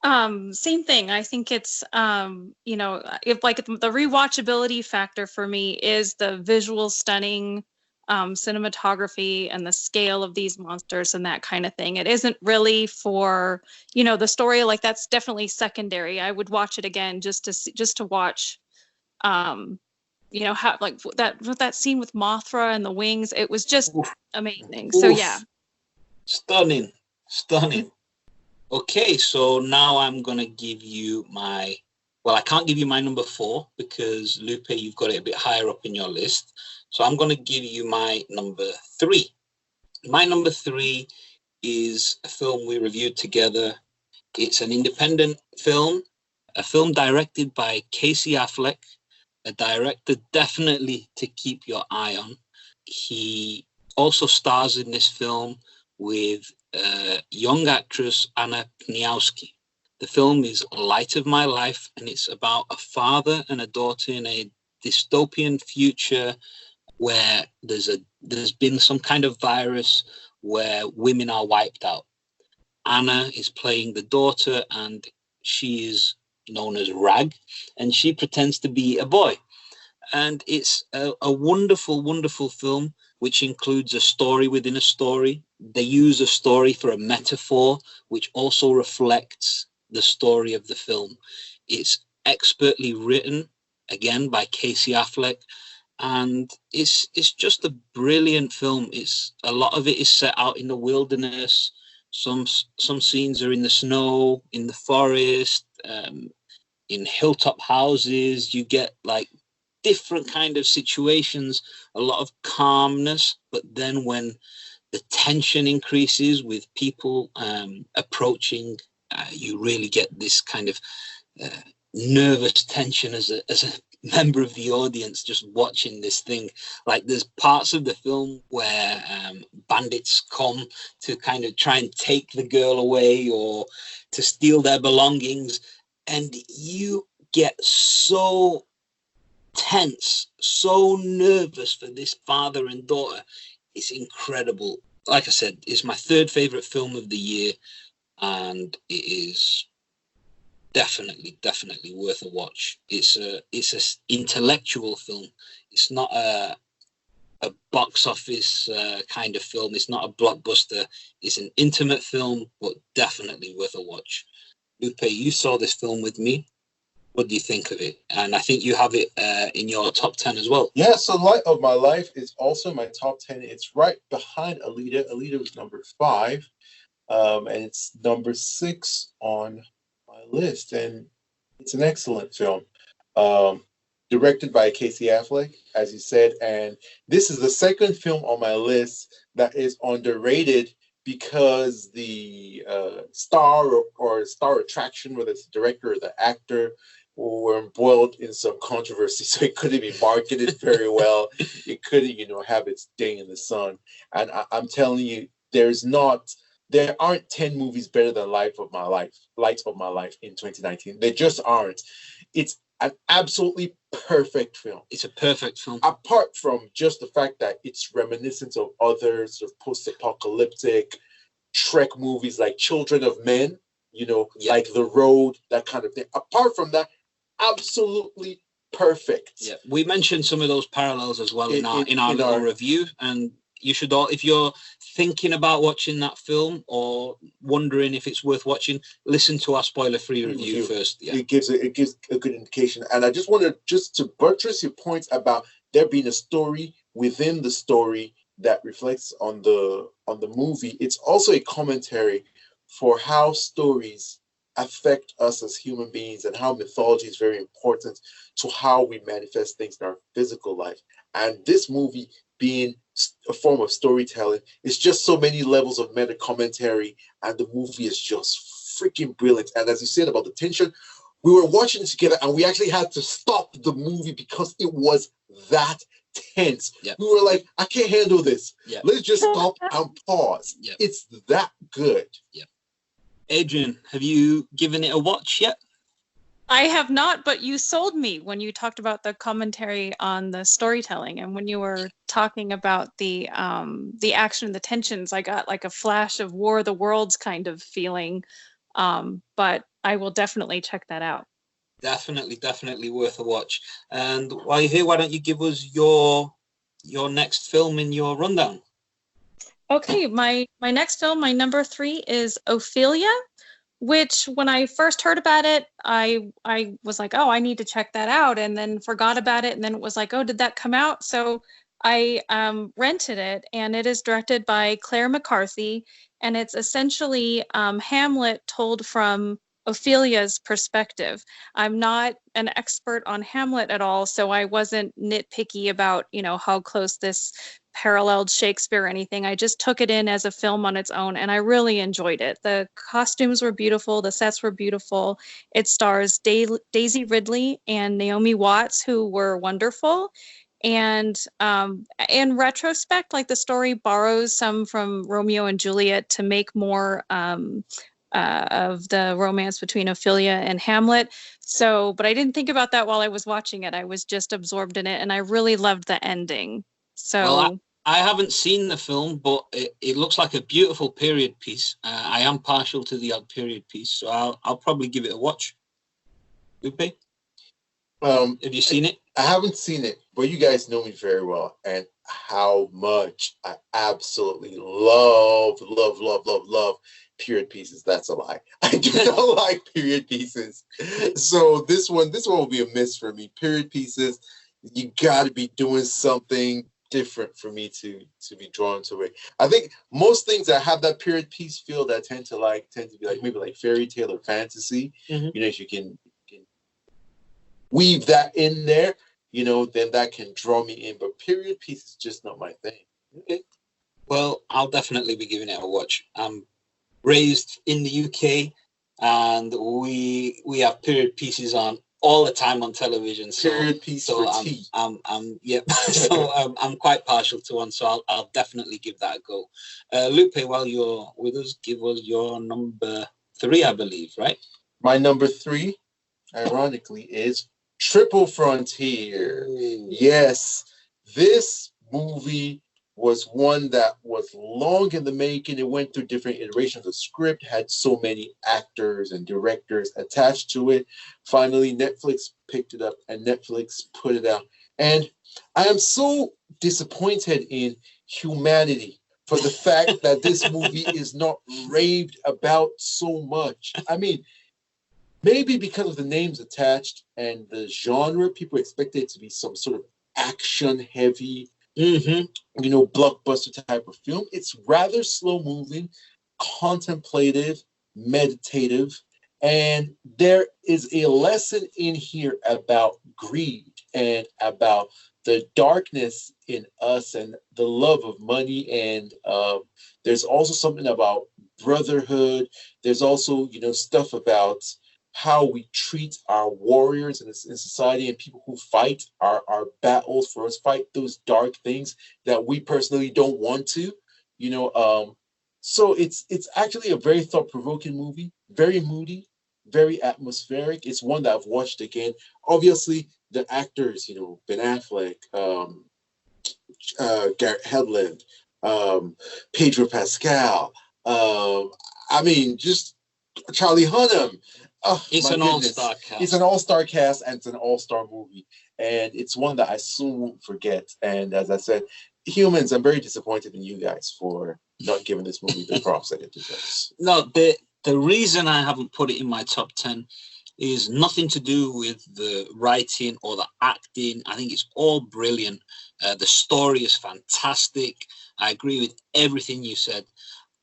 Same thing. I think it's, if like the rewatchability factor for me is the visual stunning cinematography and the scale of these monsters and that kind of thing. It isn't really for, the story, like that's definitely secondary. I would watch it again just to watch, how like that scene with Mothra and the wings, it was just amazing. So yeah. Stunning. Okay, so now I'm going to give you I can't give you my number 4 because, Lupe, you've got it a bit higher up in your list. So I'm going to give you my number 3. My number 3 is a film we reviewed together. It's an independent film, a film directed by Casey Affleck, a director definitely to keep your eye on. He also stars in this film with young actress Anna Pniowski. The film is Light of My Life, and it's about a father and a daughter in a dystopian future where there's been some kind of virus where women are wiped out. Anna is playing the daughter, and she is known as Rag, and she pretends to be a boy. And it's a wonderful, wonderful film, which includes a story within a story. They use a story for a metaphor, which also reflects the story of the film. It's expertly written, again, by Casey Affleck. and it's just a brilliant film. It's a lot of it is set out in the wilderness. Some scenes are in the snow, in the forest, in hilltop houses. You get like different kind of situations, a lot of calmness, but then when the tension increases with people approaching, you really get this kind of nervous tension as a member of the audience just watching this thing. Like there's parts of the film where bandits come to kind of try and take the girl away or to steal their belongings, and you get so tense, so nervous for this father and daughter. It's incredible. Like I said, it's my third favorite film of the year, and it is definitely worth a watch. It's a intellectual film. It's not a box office kind of film. It's not a blockbuster. It's an intimate film, but definitely worth a watch. Lupe, you saw this film with me. What do you think of it? And I think you have it in your top 10 as well. Yeah, so Light of My Life is also my top 10. It's right behind Aleta. Aleta was number 5, and it's number 6 on my list. And it's an excellent film. Directed by Casey Affleck, as you said. And this is the second film on my list that is underrated because the star or star attraction, whether it's the director or the actor, were embroiled in some controversy, so it couldn't be marketed very well. It couldn't, have its day in the sun. And I'm telling you, there aren't 10 movies better than Light of My Life in 2019. There just aren't. It's an absolutely perfect film. It's a perfect film. Apart from just the fact that it's reminiscent of other sort of post-apocalyptic Trek movies like Children of Men, like The Road, that kind of thing. Apart from that, absolutely perfect. Yeah, we mentioned some of those parallels as well in our little review, and you should all, if you're thinking about watching that film or wondering if it's worth watching, listen to our spoiler-free review first. Yeah. It gives a good indication. And I just wanted to buttress your points about there being a story within the story that reflects on the movie. It's also a commentary for how stories affect us as human beings and how mythology is very important to how we manifest things in our physical life. And this movie, being a form of storytelling, is just so many levels of meta commentary, and the movie is just freaking brilliant. And as you said about the tension, we were watching it together and we actually had to stop the movie because it was that tense. Yep. We were like, I can't handle this. Yep. Let's just stop and pause. Yep. It's that good. Yep. Adrienne, have you given it a watch yet? I have not, but you sold me when you talked about the commentary on the storytelling, and when you were talking about the action, the tensions. I got like a flash of War of the Worlds kind of feeling, but I will definitely check that out. Definitely worth a watch. And while you're here, why don't you give us your next film in your rundown? Okay, my next film, my number 3 is Ophelia, which when I first heard about it, I was like, oh, I need to check that out, and then forgot about it. And then it was like, oh, did that come out? So I rented it, and it is directed by Claire McCarthy, and it's essentially Hamlet told from Ophelia's perspective. I'm not an expert on Hamlet at all, so I wasn't nitpicky about, how close this paralleled Shakespeare or anything. I just took it in as a film on its own, and I really enjoyed it. The costumes were beautiful, the sets were beautiful. It stars Daisy Ridley and Naomi Watts, who were wonderful. And in retrospect, like, the story borrows some from Romeo and Juliet to make more of the romance between Ophelia and Hamlet. So, but I didn't think about that while I was watching it. I was just absorbed in it, and I really loved the ending. So, well, I haven't seen the film, but it looks like a beautiful period piece. I am partial to the odd period piece, so I'll probably give it a watch. Lupe? Have you seen it? I haven't seen it, but you guys know me very well, and how much I absolutely love period pieces. That's a lie. I do not like period pieces. So this one will be a miss for me. Period pieces, you got to be doing something different for me to be drawn to it. I think most things that have that period piece feel that tend to be like maybe like fairy tale or fantasy. Mm-hmm. You know, if you can weave that in there, you know, then that can draw me in. But period piece is just not my thing. Okay. Well, I'll definitely be giving it a watch. I'm raised in the UK, and we have period pieces on all the time on television. Period piece for tea. Yep. So I'm quite partial to one, so I'll definitely give that a go. Lupe, while you're with us, give us your number 3, I believe, right? My number 3, ironically, is Triple Frontier. Yes, this movie was one that was long in the making. It went through different iterations. The script had so many actors and directors attached to it. Finally, Netflix picked it up and Netflix put it out. And I am so disappointed in humanity for the fact that this movie is not raved about so much. I mean, maybe because of the names attached and the genre, people expect it to be some sort of action-heavy, you know, blockbuster type of film. It's rather slow-moving, contemplative, meditative, and there is a lesson in here about greed and about the darkness in us and the love of money. And there's also something about brotherhood. There's also, you know, stuff about how we treat our warriors in society and people who fight our battles for us, fight those dark things that we personally don't want to, you know. So it's actually a very thought-provoking movie, very moody, very atmospheric. It's one that I've watched again. Obviously, the actors, you know, Ben Affleck, Garrett Hedlund, Pedro Pascal. I mean, just Charlie Hunnam. Oh, it's an all-star cast. It's an all-star cast, and it's an all-star movie. And it's one that I soon won't forget. And as I said, humans, I'm very disappointed in you guys for not giving this movie the props that it deserves. No, the reason I haven't put it in my top 10 is nothing to do with the writing or the acting. I think it's all brilliant. The story is fantastic. I agree with everything you said.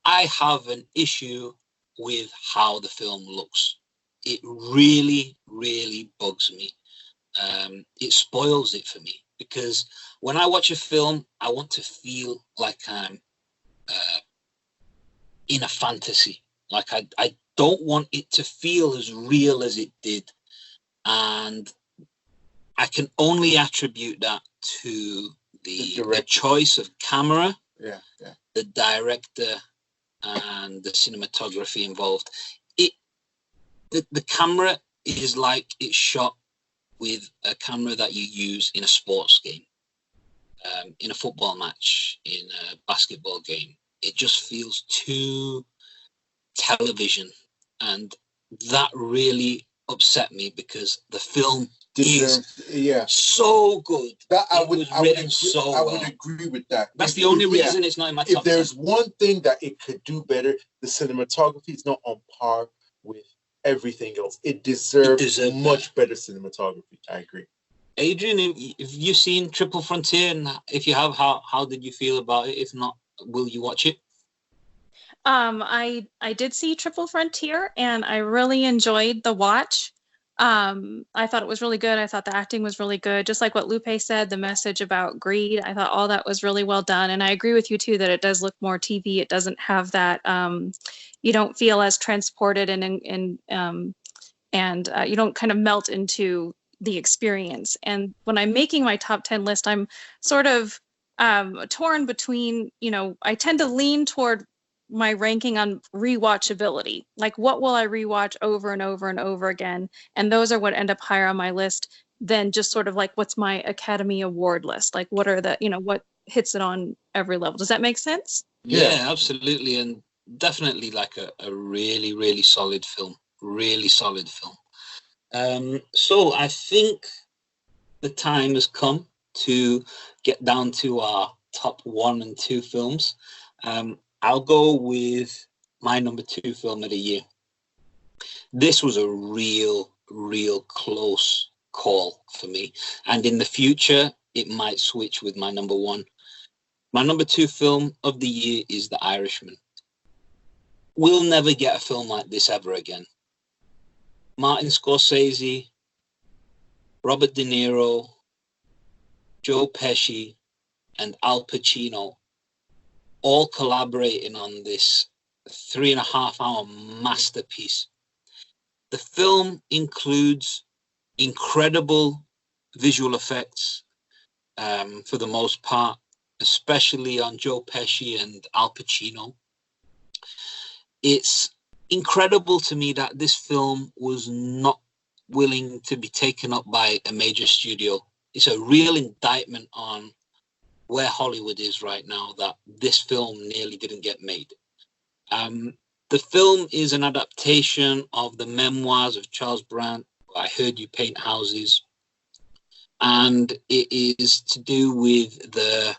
I have an issue with how the film looks. It really, really bugs me. It spoils it for me, because when I watch a film, I want to feel like I'm in a fantasy. Like I don't want it to feel as real as it did. And I can only attribute that to the choice of camera, the director, and the cinematography involved. The camera is like it's shot with a camera that you use in a sports game, in a football match, in a basketball game. It just feels too television, and that really upset me because the film is so good. That I would agree with that. That's the only reason it's not in my top 10. If there's one thing that it could do better, the cinematography is not on par with everything else. It deserves much better cinematography. I agree. Adrienne, have you seen Triple Frontier? And if you have, how did you feel about it? If not, will you watch it? I did see Triple Frontier, and I really enjoyed the watch. I thought it was really good. I thought the acting was really good. Just like what Lupe said, the message about greed, I thought all that was really well done. And I agree with you too that it does look more TV. It doesn't have that. You don't feel as transported and you don't kind of melt into the experience. And when I'm making my top 10 list, I'm sort of torn between, you know, I tend to lean toward my ranking on rewatchability. Like, what will I rewatch over and over and over again? And those are what end up higher on my list than just sort of like, what's my Academy Award list? Like, what are the, you know, what hits it on every level? Does that make sense? Yeah, absolutely. And definitely like a really, really solid film. Really solid film. So I think the time has come to get down to our top 1 and 2 films. I'll go with my number 2 film of the year. This was a real close call for me. And in the future, it might switch with my number one. My number two film of the year is The Irishman. We'll never get a film like this ever again. Martin Scorsese, Robert De Niro, Joe Pesci, and Al Pacino all collaborating on this 3.5-hour masterpiece. The film includes incredible visual effects for the most part, especially on Joe Pesci and Al Pacino. It's incredible to me that this film was not willing to be taken up by a major studio. It's a real indictment on where Hollywood is right now, that this film nearly didn't get made. The film is an adaptation of the memoirs of Charles Brandt, I Heard You Paint Houses, and it is to do with the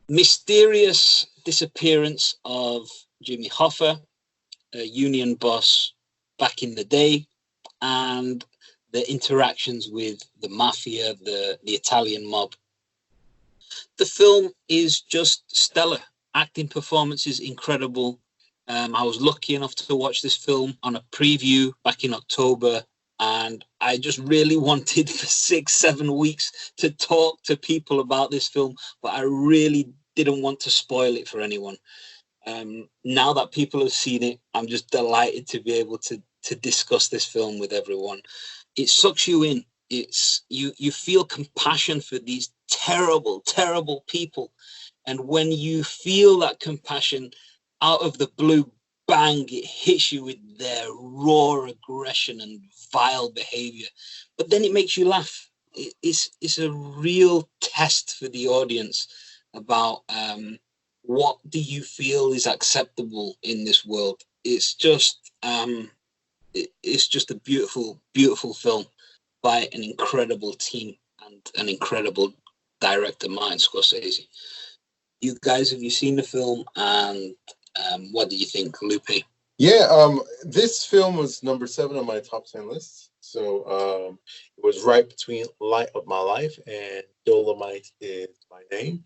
mysterious disappearance of Jimmy Hoffa, a union boss back in the day, and the interactions with the mafia, the Italian mob. The film is just stellar. Acting performance is incredible. I was lucky enough to watch this film on a preview back in October, and I just really wanted for 6-7 weeks to talk to people about this film, but I really didn't want to spoil it for anyone. Now that people have seen it, I'm just delighted to be able to discuss this film with everyone. It sucks you in. It's you feel compassion for these terrible, terrible people. And when you feel that compassion out of the blue, bang, it hits you with their raw aggression and vile behavior. But then it makes you laugh. It's a real test for the audience about what do you feel is acceptable in this world. It's just it's just a beautiful, beautiful film by an incredible team and an incredible director, Martin Scorsese. You guys, have you seen the film, and what do you think, Lupe? Yeah, this film was number 7 on my top 10 list. So it was right between Light of My Life and Dolomite Is My Name.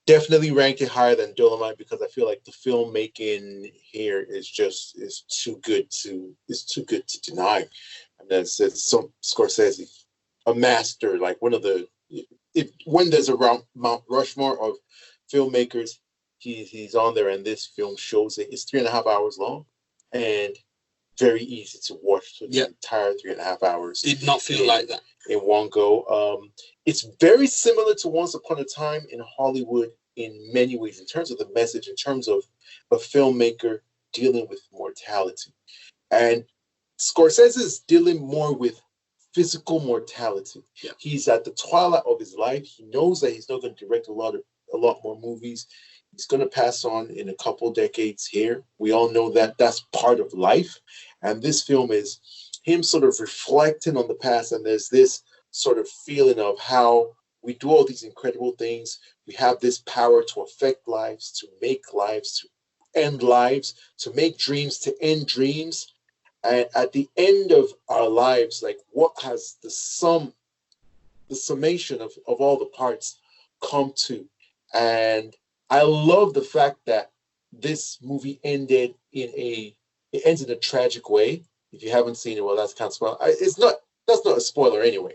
Definitely rank it higher than Dolomite because I feel like the filmmaking here is too good to deny. And that's some Scorsese, a master, like one of the when there's a Mount Rushmore of filmmakers, he's on there, and this film shows it. It's 3.5 hours long and very easy to watch the entire 3.5 hours. Did not feel like that in one go. It's very similar to Once Upon a Time in Hollywood in many ways, in terms of the message, in terms of a filmmaker dealing with mortality. And Scorsese is dealing more with physical mortality. Yeah. He's at the twilight of his life. He knows that he's not going to direct a lot more movies. He's going to pass on in a couple decades here. We all know that that's part of life. And this film is him sort of reflecting on the past. And there's this sort of feeling of how we do all these incredible things. We have this power to affect lives, to make lives, to end lives, to make dreams, to end dreams. And at the end of our lives, like, what has the summation of all the parts come to? And I love the fact that this movie ends in a tragic way. If you haven't seen it, well, that's kind of spoiler. That's not a spoiler anyway.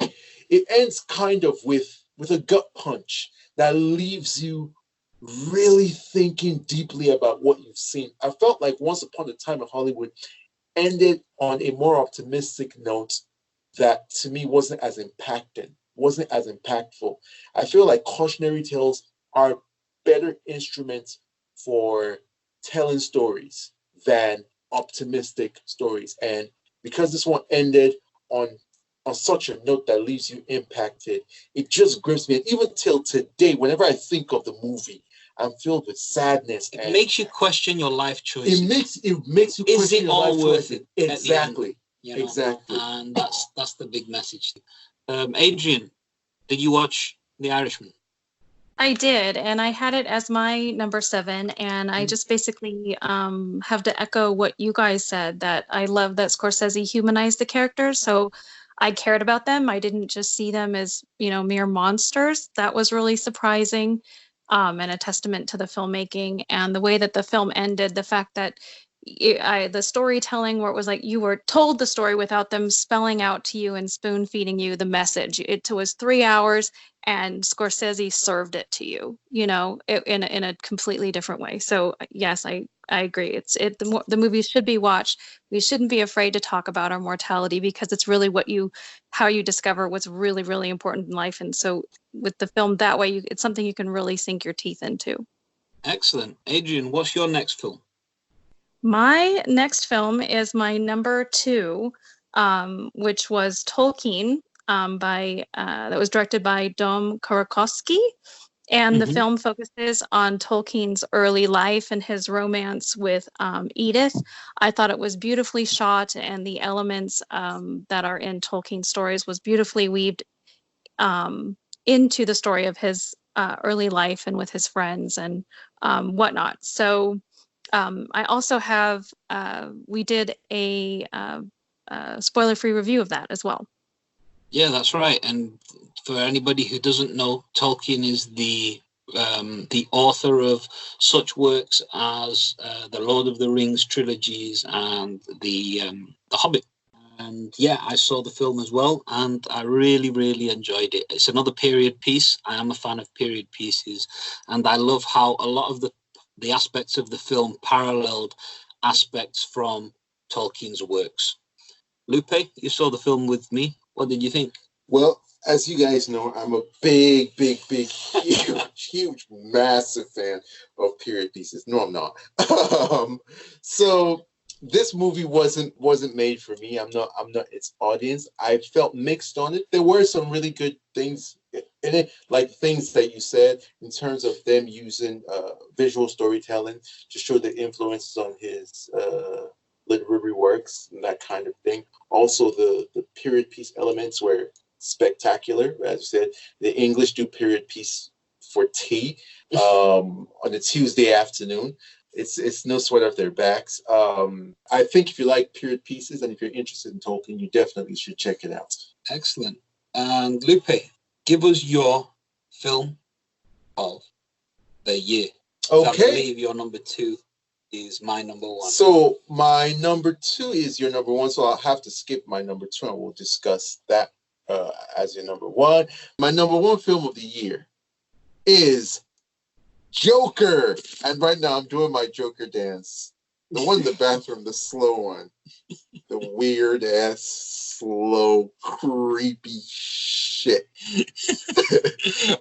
It ends kind of with a gut punch that leaves you really thinking deeply about what you've seen. I felt like Once Upon a Time in Hollywood ended on a more optimistic note that to me wasn't as impactful. I feel like cautionary tales are better instruments for telling stories than optimistic stories. And because this one ended on such a note that leaves you impacted, it just grips me. And even till today, whenever I think of the movie, I'm filled with sadness. It makes you question your life choices. It makes you question Is it your all life worth choices. it? Exactly. You know? Exactly. And that's the big message. Adrienne, did you watch The Irishman? I did, and I had it as my number 7, and I just basically have to echo what you guys said, that I love that Scorsese humanized the characters. So I cared about them. I didn't just see them as, mere monsters. That was really surprising, and a testament to the filmmaking and the way that the film ended. The fact that the storytelling, where it was like you were told the story without them spelling out to you and spoon feeding you the message. It was 3 hours, and Scorsese served it to you, in a completely different way. So yes, I agree. The movies should be watched. We shouldn't be afraid to talk about our mortality, because it's really how you discover what's really, really important in life. And so with the film that way, it's something you can really sink your teeth into. Excellent. Adrienne, what's your next film? My next film is my number 2, which was Tolkien, that was directed by Dom Karakowski. And the film focuses on Tolkien's early life and his romance with Edith. I thought it was beautifully shot, and the elements that are in Tolkien's stories was beautifully weaved into the story of his early life and with his friends and whatnot. So I also have, we did a spoiler-free review of that as well. Yeah, that's right. And for anybody who doesn't know, Tolkien is the author of such works as the Lord of the Rings trilogies and the Hobbit. And yeah, I saw the film as well, and I really, really enjoyed it. It's another period piece. I am a fan of period pieces, and I love how a lot of the aspects of the film paralleled aspects from Tolkien's works. Lupe, you saw the film with me. What did you think? Well, as you guys know, I'm a big, huge, massive fan of period pieces. No, I'm not. So this movie wasn't made for me. I'm not its audience. I felt mixed on it. There were some really good things in it, like things that you said in terms of them using visual storytelling to show the influences on his literary works and that kind of thing. Also, the period piece elements were spectacular. As you said, the English do period piece for tea on a Tuesday afternoon. It's no sweat off their backs. I think if you like period pieces and if you're interested in Tolkien, you definitely should check it out. Excellent. And Lupe, give us your film of the year. Okay. I believe your number 2 is my number 1. So my number 2 is your number 1. So I'll have to skip my number 2 and we'll discuss that as your number 1. My number 1 film of the year is Joker. And right now I'm doing my Joker dance. The one in the bathroom, the slow one. The weird ass, slow, creepy shit.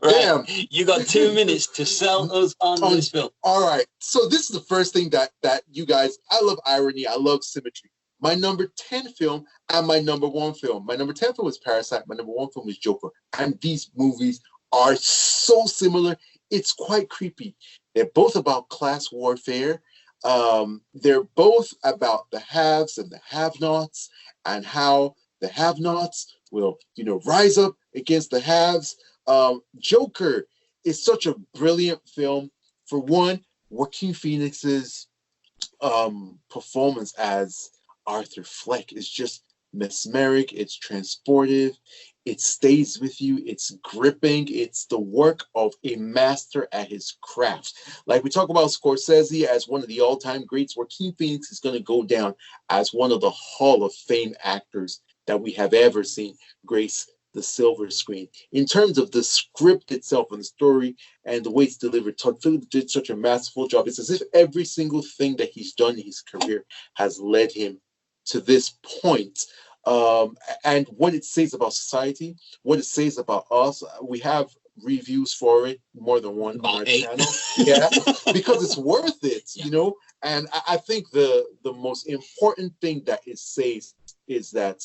Right. Damn. You got 2 minutes to sell us on this film. All right. So this is the first thing that you guys, I love irony. I love symmetry. My number 10 film and my number 1 film. My number 10 film was Parasite. My number 1 film was Joker. And these movies are so similar. It's quite creepy. They're both about class warfare. They're both about the haves and the have-nots and how the have-nots will, rise up against the haves. Joker is such a brilliant film. For one, Joaquin Phoenix's performance as Arthur Fleck is just mesmeric. It's transportive. It stays with you. It's gripping. It's the work of a master at his craft. Like we talk about Scorsese as one of the all-time greats, Joaquin Phoenix is going to go down as one of the Hall of Fame actors that we have ever seen grace the silver screen. In terms of the script itself and the story and the way it's delivered, Todd Phillips did such a masterful job. It's as if every single thing that he's done in his career has led him to this point. And what it says about society, what it says about us, we have reviews for it, more than one on our channel. Yeah, because it's worth it, And I think the most important thing that it says is that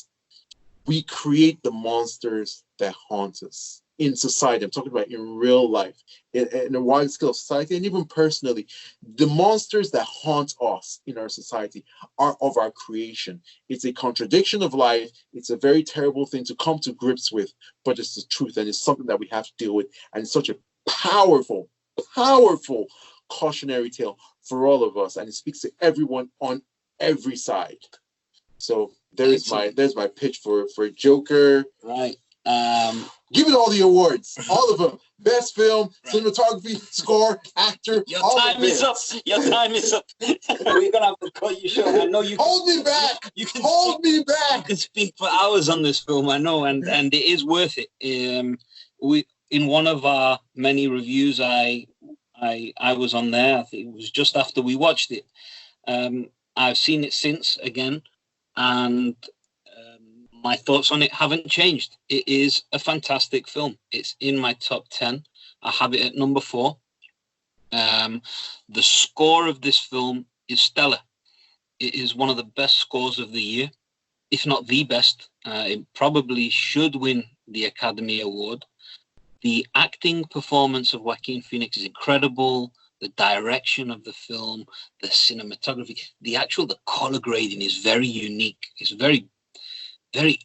we create the monsters that haunt us in society. I'm talking about in real life, in a wide scale of society, and even personally. The monsters that haunt us in our society are of our creation. It's a contradiction of life. It's a very terrible thing to come to grips with, but it's the truth, and it's something that we have to deal with. And it's such a powerful cautionary tale for all of us, and it speaks to everyone on every side. So there's my pitch for Joker. Right. Give it all the awards, all of them. Best film, cinematography, score, actor. Your all time is up. Your time is up. We're gonna have to cut you short. I know you. Hold me back. You can hold me back. You can speak for hours on this film. I know, and it is worth it. We in one of our many reviews, I was on there. I think it was just after we watched it. I've seen it since again, and my thoughts on it haven't changed. It is a fantastic film. It's in my top 10. I have it at number 4. The score of this film is stellar. It is one of the best scores of the year, if not the best. It probably should win the Academy Award. The acting performance of Joaquin Phoenix is incredible. The direction of the film, the cinematography, the color grading is very unique. It's very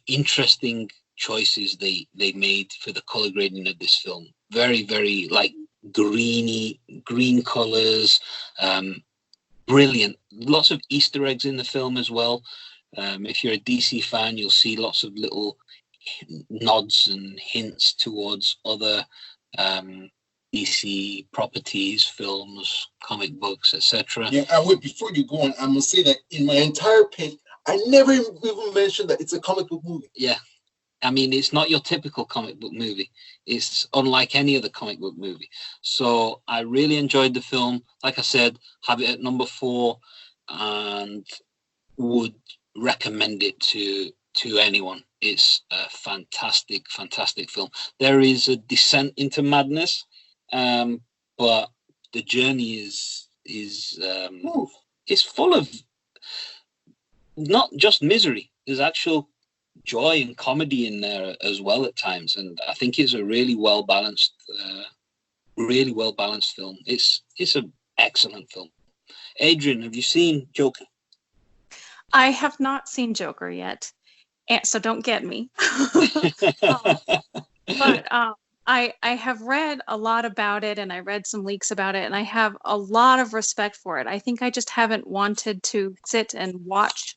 interesting choices they made for the color grading of this film. Very, very like green colors. Brilliant. Lots of Easter eggs in the film as well. If you're a DC fan, you'll see lots of little nods and hints towards other DC properties, films, comic books, etc. Yeah, I would. Before you go on, I'm gonna say that in my entire pitch, I never even mentioned that it's a comic book movie. Yeah, I mean, it's not your typical comic book movie. It's unlike any other comic book movie. So I really enjoyed the film. Like I said, have it at number 4, and would recommend it to anyone. It's a fantastic film. There is a descent into madness, but the journey is full of not just misery. There's actual joy and comedy in there as well at times, and I think it's a really well balanced film. It's an excellent film. Adrienne, have you seen Joker? I have not seen Joker yet, so don't get me. But I have read a lot about it, and I read some leaks about it, and I have a lot of respect for it. I think I just haven't wanted to sit and watch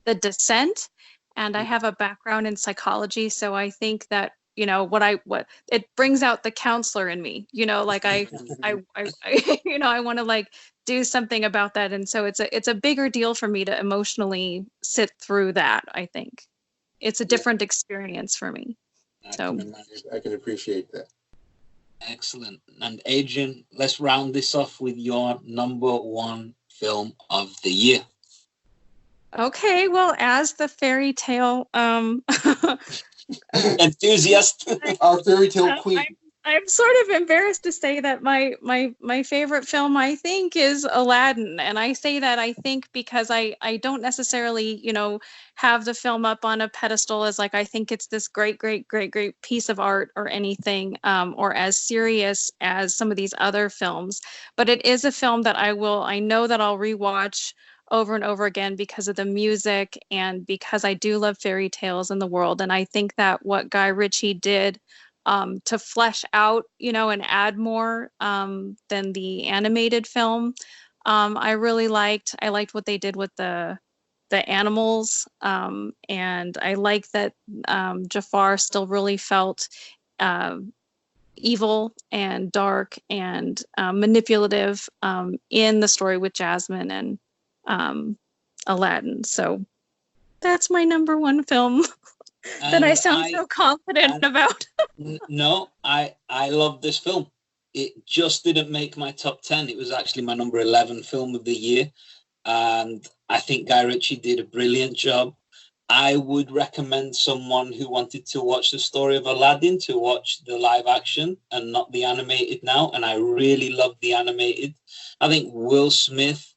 The Descent, and I have a background in psychology, so I think that what it brings out the counselor in me. Like I I want to like do something about that, and so it's a bigger deal for me to emotionally sit through that. I think it's a different experience for me. I can appreciate that. Excellent. And Adrienne, let's round this off with your number 1 film of the year. Okay, well, as the fairy tale enthusiast, our fairy tale queen. I'm sort of embarrassed to say that my favorite film, I think, is Aladdin. And I say that, I think, because I don't necessarily, have the film up on a pedestal as like, I think it's this great piece of art or anything, or as serious as some of these other films. But it is a film that I know that I'll rewatch over and over again because of the music and because I do love fairy tales in the world. And I think that what Guy Ritchie did to flesh out, and add more than the animated film, I really liked. I liked what they did with the animals, and I like that Jafar still really felt evil and dark and manipulative in the story with Jasmine and Aladdin. So that's my number 1 film that I sound so confident about. No, I love this film. It just didn't make my top 10. It was actually my number 11 film of the year. And I think Guy Ritchie did a brilliant job. I would recommend someone who wanted to watch the story of Aladdin to watch the live action and not the animated now. And I really loved the animated. I think Will Smith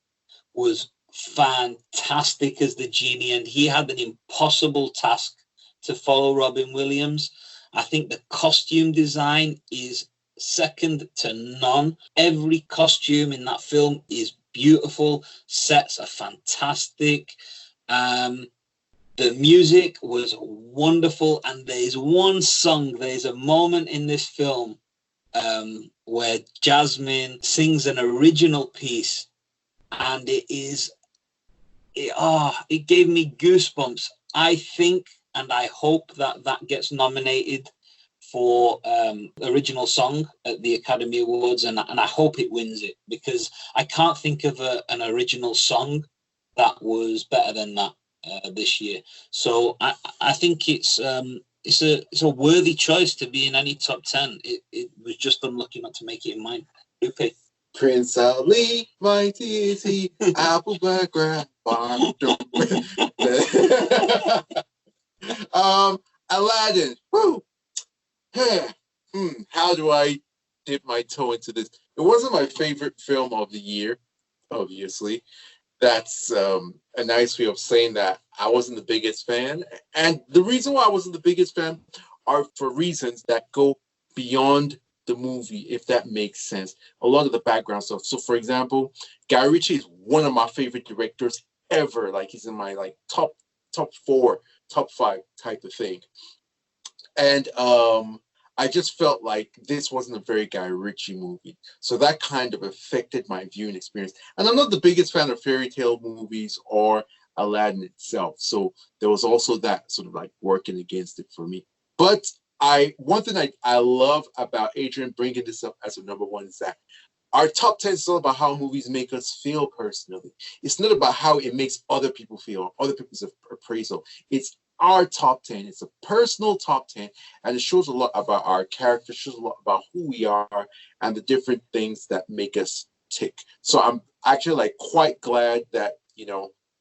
was fantastic as the genie, and he had an impossible task to follow Robin Williams. I think the costume design is second to none. Every costume in that film is beautiful. Sets are fantastic. The music was wonderful, and there's a moment in this film where Jasmine sings an original piece, and it gave me goosebumps. I think and I hope that that gets nominated for original song at the Academy Awards, and I hope it wins it, because I can't think of an original song that was better than that this year. So I think it's a worthy choice to be in any top 10. It was just unlucky not to make it in mine. Lupe. Prince Ali, my deity, apple background, farm. Aladdin. Woo. How do I dip my toe into this? It wasn't my favorite film of the year, obviously. That's a nice way of saying that I wasn't the biggest fan. And the reason why I wasn't the biggest fan are for reasons that go beyond the movie, if that makes sense. A lot of the background stuff. So, for example, Guy Ritchie is one of my favorite directors ever. Like, he's in my top 4, top 5 type of thing. And I just felt like this wasn't a very Guy Ritchie movie. So that kind of affected my viewing experience. And I'm not the biggest fan of fairy tale movies or Aladdin itself. So there was also that sort of working against it for me. But one thing I love about Adrienne bringing this up as a number one is that our top 10 is all about how movies make us feel personally. It's not about how it makes other people feel, other people's appraisal. It's our top 10. It's a personal top 10, and it shows a lot about our character, shows a lot about who we are and the different things that make us tick. So I'm actually quite glad that,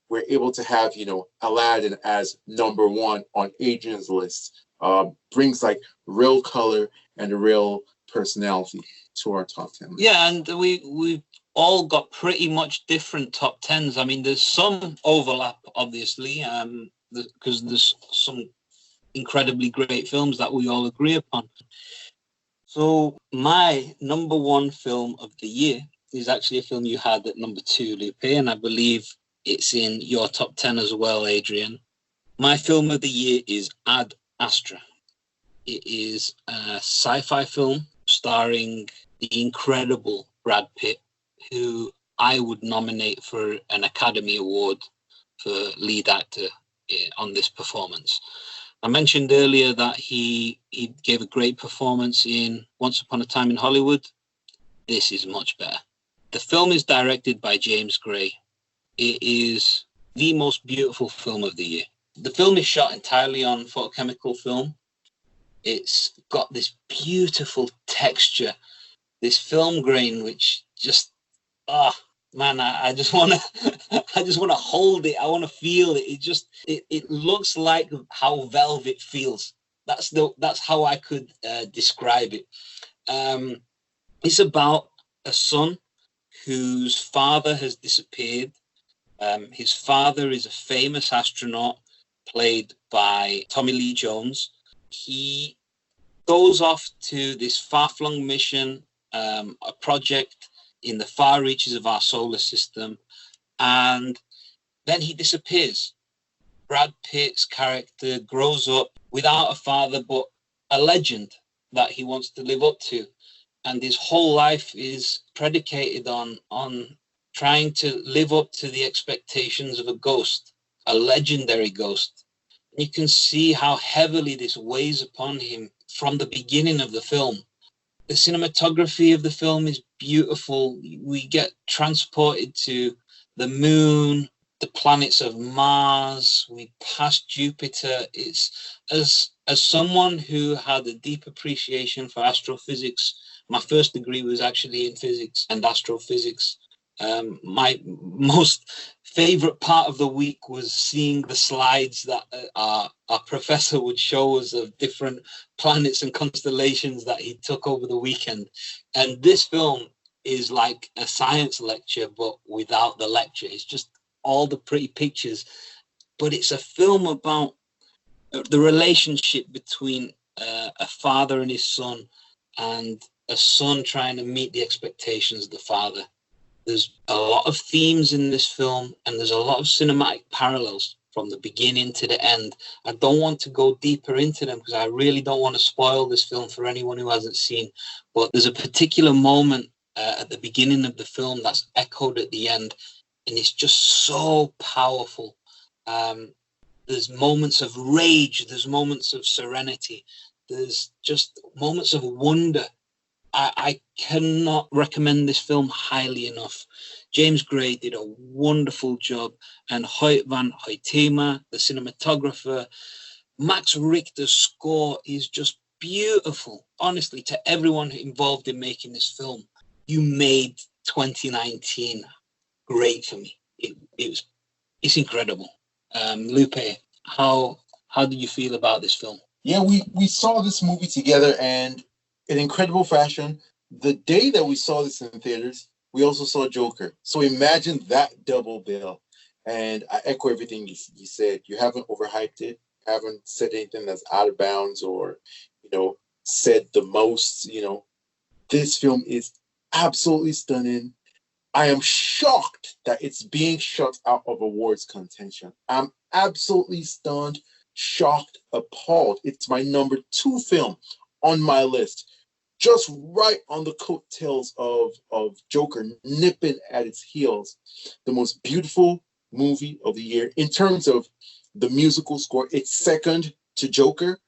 we're able to have, Aladdin as number one on Adrienne's list. Brings real color and a real personality to our top 10. Yeah, and we've all got pretty much different top 10s. I mean, there's some overlap, obviously, because there's some incredibly great films that we all agree upon. So my number one film of the year is actually a film you had at number 2, Lupe, and I believe it's in your top 10 as well, Adrienne. My film of the year is Ad Astra. It is a sci-fi film starring the incredible Brad Pitt, who I would nominate for an Academy Award for lead actor on this performance. I mentioned earlier that he gave a great performance in Once Upon a Time in Hollywood. This is much better. The film is directed by James Gray. It is the most beautiful film of the year. The film is shot entirely on photochemical film. It's got this beautiful texture, this film grain, which just, I just want to hold it. I want to feel it. It looks like how velvet feels. That's how I could describe it. It's about a son whose father has disappeared. His father is a famous astronaut played by Tommy Lee Jones. He goes off to this far-flung mission, a project in the far reaches of our solar system, and then he disappears. Brad Pitt's character grows up without a father, but a legend that he wants to live up to, and his whole life is predicated on trying to live up to the expectations of a ghost, a legendary ghost. You can see how heavily this weighs upon him from the beginning of the film. The cinematography of the film is beautiful. We get transported to the moon, the planets of Mars. We pass Jupiter. It's as someone who had a deep appreciation for astrophysics. My first degree was actually in physics and astrophysics. My most favorite part of the week was seeing the slides that our professor would show us of different planets and constellations that he took over the weekend. And this film is like a science lecture, but without the lecture. It's just all the pretty pictures. But it's a film about the relationship between a father and his son, and a son trying to meet the expectations of the father. There's a lot of themes in this film, and there's a lot of cinematic parallels from the beginning to the end. I don't want to go deeper into them because I really don't want to spoil this film for anyone who hasn't seen. But there's a particular moment at the beginning of the film that's echoed at the end, and it's just so powerful. There's moments of rage. There's moments of serenity. There's just moments of wonder. I cannot recommend this film highly enough. James Gray did a wonderful job, and Hoyt van Hoytema, the cinematographer, Max Richter's score is just beautiful. Honestly, to everyone involved in making this film, you made 2019 great for me. It's incredible. Lupe, how did you feel about this film? Yeah, we saw this movie together, and in incredible fashion, the day that we saw this in theaters, we also saw Joker. So imagine that double bill. And I echo everything you said. You haven't overhyped it, haven't said anything that's out of bounds or, said the most. This film is absolutely stunning. I am shocked that it's being shut out of awards contention. I'm absolutely stunned, shocked, appalled. It's my number 2 film on my list, just right on the coattails of Joker nipping at its heels. The most beautiful movie of the year in terms of the musical score. It's second to Joker,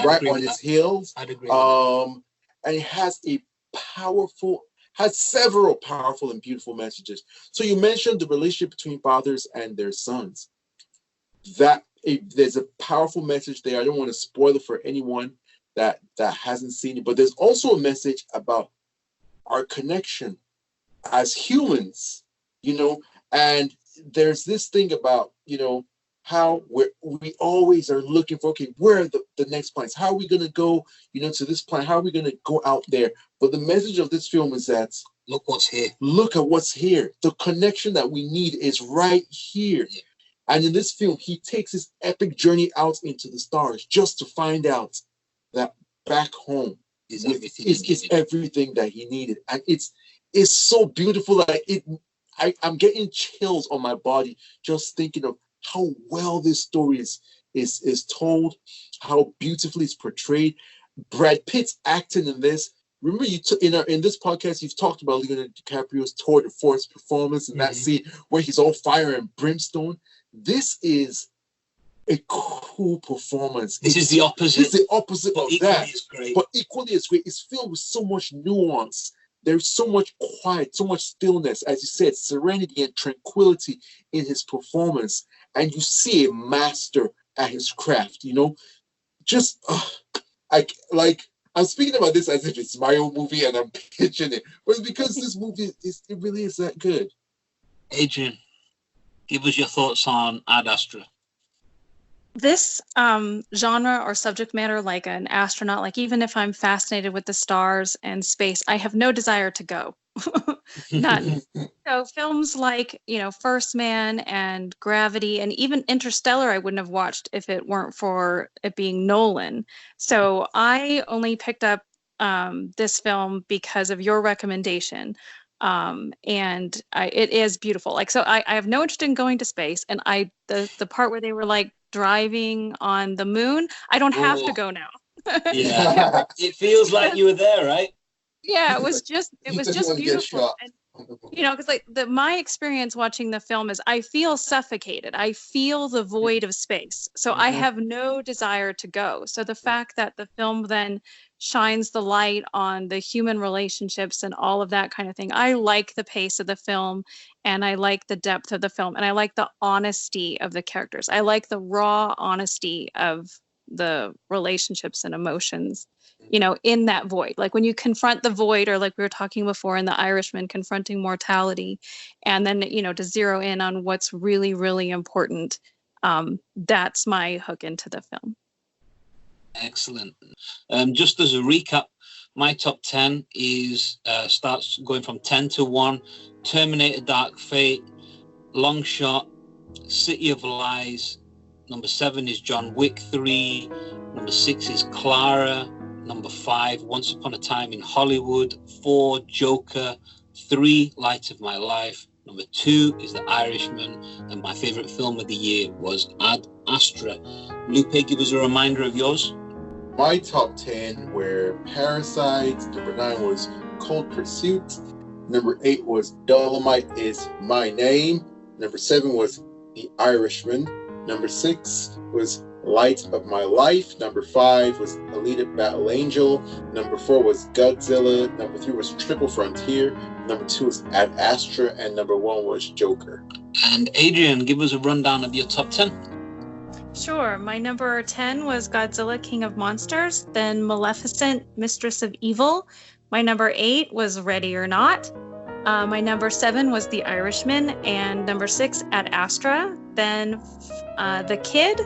right on its heels. I'd agree with that. And it has several powerful and beautiful messages. So you mentioned the relationship between fathers and their sons. There's a powerful message there. I don't want to spoil it for anyone that hasn't seen it, but there's also a message about our connection as humans, and there's this thing about, how we always are looking for, okay, where are the next plans? How are we going to go, to this plan? How are we going to go out there? But the message of this film is that look what's here. Look at what's here. The connection that we need is right here. Yeah. And in this film, he takes his epic journey out into the stars just to find out that back home is everything that he needed. And it's so beautiful. Like I'm getting chills on my body just thinking of how well this story is told, how beautifully it's portrayed. Brad Pitt's acting in this. Remember, in this podcast, you've talked about Leonardo DiCaprio's tour de force performance in that scene where he's all fire and brimstone. This is a cool performance. This is the opposite. It's the opposite of that. Great. But equally as great. It's filled with so much nuance. There's so much quiet, so much stillness, as you said, serenity and tranquility in his performance. And you see a master at his craft, Just, I'm speaking about this as if it's my own movie and I'm pitching it. But it's because this movie, it really is that good. Adrienne, give us your thoughts on Ad Astra. This genre or subject matter, like an astronaut, like even if I'm fascinated with the stars and space, I have no desire to go. None. So films like, First Man and Gravity and even Interstellar, I wouldn't have watched if it weren't for it being Nolan. So I only picked up this film because of your recommendation. And it is beautiful. Like, so I have no interest in going to space. And the part where they were like driving on the moon, I don't have to go now. Yeah. It feels like you were there, right? Yeah, it was just beautiful. And, because like my experience watching the film is I feel suffocated. I feel the void of space. So I have no desire to go. So the fact that the film then shines the light on the human relationships and all of that kind of thing. I like the pace of the film, and I like the depth of the film, and I like the honesty of the characters. I like the raw honesty of the relationships and emotions, in that void. Like when you confront the void, or like we were talking before in The Irishman, confronting mortality, and then, to zero in on what's really, really important. That's my hook into the film. Excellent. Just as a recap, my top 10 is starts going from 10 to 1. Terminator Dark Fate, Long Shot, City of Lies. Number 7 is John Wick 3. Number 6 is Clara. Number 5, Once Upon a Time in Hollywood. 4, Joker. 3, Light of My Life. Number 2 is The Irishman. And my favorite film of the year was Ad Astra. Lupe, give us a reminder of yours. My top 10 were Parasite. Number 9 was Cold Pursuit. Number 8 was Dolomite Is My Name. Number 7 was The Irishman. Number 6 was Light of My Life. Number 5 was Aleta Battle Angel. Number 4 was Godzilla. Number 3 was Triple Frontier. Number 2 was Ad Astra. And number 1 was Joker. And Adrienne, give us a rundown of your top 10. Sure. My number 10 was Godzilla, King of Monsters. Then Maleficent, Mistress of Evil. My number 8 was Ready or Not. My number 7 was The Irishman. And number 6, Ad Astra. Then The Kid,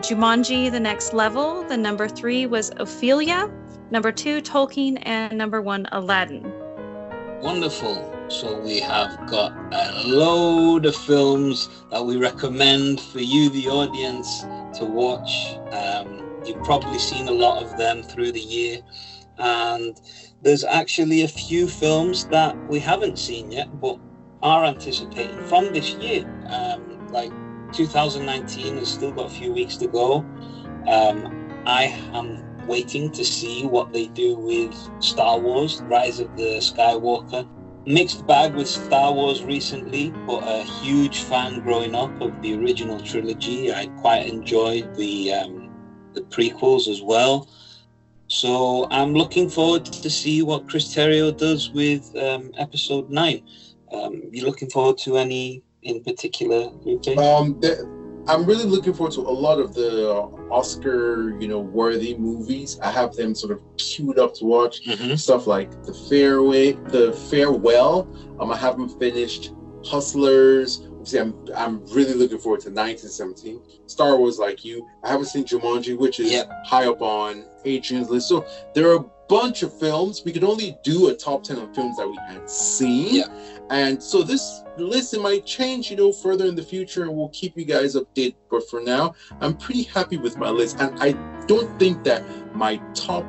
Jumanji, The Next Level. The number 3 was Ophelia. Number 2, Tolkien. And number 1, Aladdin. Wonderful. So we have got a load of films that we recommend for you, the audience, to watch. You've probably seen a lot of them through the year. And there's actually a few films that we haven't seen yet, but are anticipating from this year. Like 2019 has still got a few weeks to go. I am waiting to see what they do with Star Wars, Rise of the Skywalker. Mixed bag with Star Wars recently, but a huge fan growing up of the original trilogy. I quite enjoyed the prequels as well. So I'm looking forward to see what Chris Terrio does with episode 9. You looking forward to any in particular, Lupe? I'm really looking forward to a lot of the Oscar, worthy movies. I have them sort of queued up to watch. Stuff like The Farewell. I haven't finished. Hustlers. See, I'm really looking forward to 1917. Star Wars, like you. I haven't seen Jumanji, which is high up on Adrienne's list. So there are a bunch of films. We could only do a top 10 of films that we had seen. Yeah. And so this list, it might change, further in the future, and we'll keep you guys updated. But for now, I'm pretty happy with my list. And I don't think that my top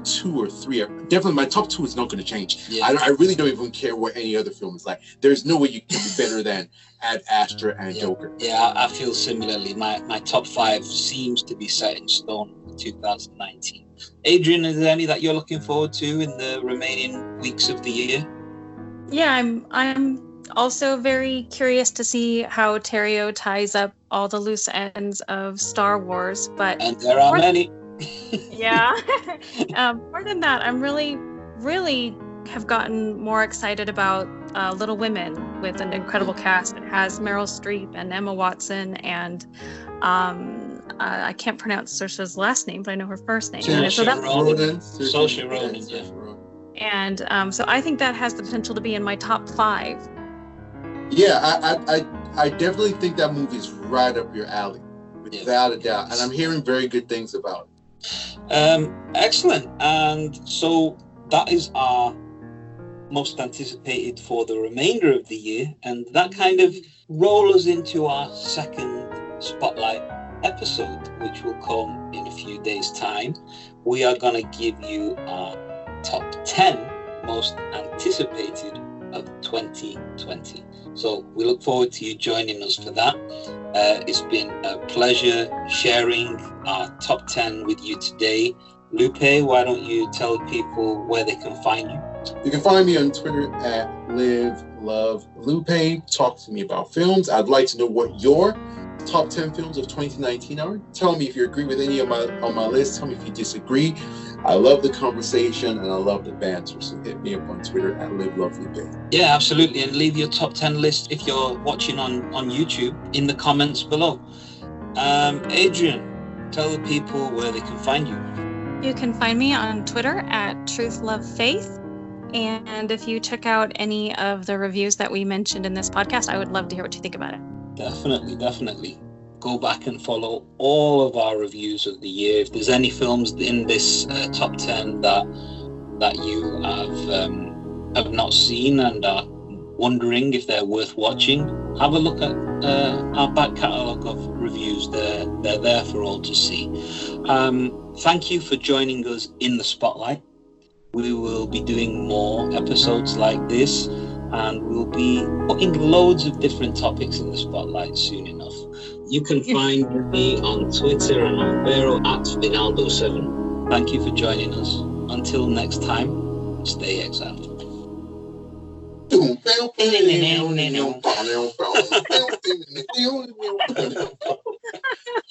2 or 3 are definitely, my top 2 is not going to change. Yeah. I really don't even care what any other film is like. There's no way you can be better than Ad Astra and Joker. Yeah, I feel similarly. My top 5 seems to be set in stone for 2019. Adrienne, is there any that you're looking forward to in the remaining weeks of the year? Yeah, I'm also very curious to see how Terrio ties up all the loose ends of Star Wars. And there are many. Yeah. More than that, I'm really have gotten more excited about Little Women with an incredible cast. It has Meryl Streep and Emma Watson and I can't pronounce Saoirse's last name, but I know her first name. Saoirse Ronan, yeah. And so I think that has the potential to be in my top 5. Yeah, I definitely think that movie is right up your alley, without a doubt. And I'm hearing very good things about it. Excellent. And so that is our most anticipated for the remainder of the year. And that kind of rolls us into our second Spotlight episode, which will come in a few days' time. We are going to give you our top 10 most anticipated of 2020. So we look forward to you joining us for that. It's been a pleasure sharing our top 10 with you today. Lupe, why don't you tell people where they can find you? You can find me on Twitter at LiveLoveLupe. Talk to me about films. I'd like to know what your top 10 films of 2019 are. Tell me if you agree with any of my list. Tell me if you disagree. I love the conversation and I love the banter. So hit me up on Twitter at LiveLoveLupe. Yeah, absolutely. And leave your top 10 list if you're watching on YouTube in the comments below. Adrienne, tell the people where they can find you. You can find me on Twitter at TruthLoveFaith. And if you check out any of the reviews that we mentioned in this podcast, I would love to hear what you think about it. Definitely. Go back and follow all of our reviews of the year. If there's any films in this top 10 that you have not seen and are wondering if they're worth watching, have a look at our back catalogue of reviews. They're there for all to see. Thank you for joining us in the Spotlight. We will be doing more episodes like this, and we'll be putting loads of different topics in the Spotlight soon enough. You can find me on Twitter and on Vero at Vinaldo7. Thank you for joining us. Until next time, stay exiled.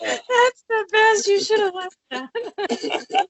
That's the best. You should have left that.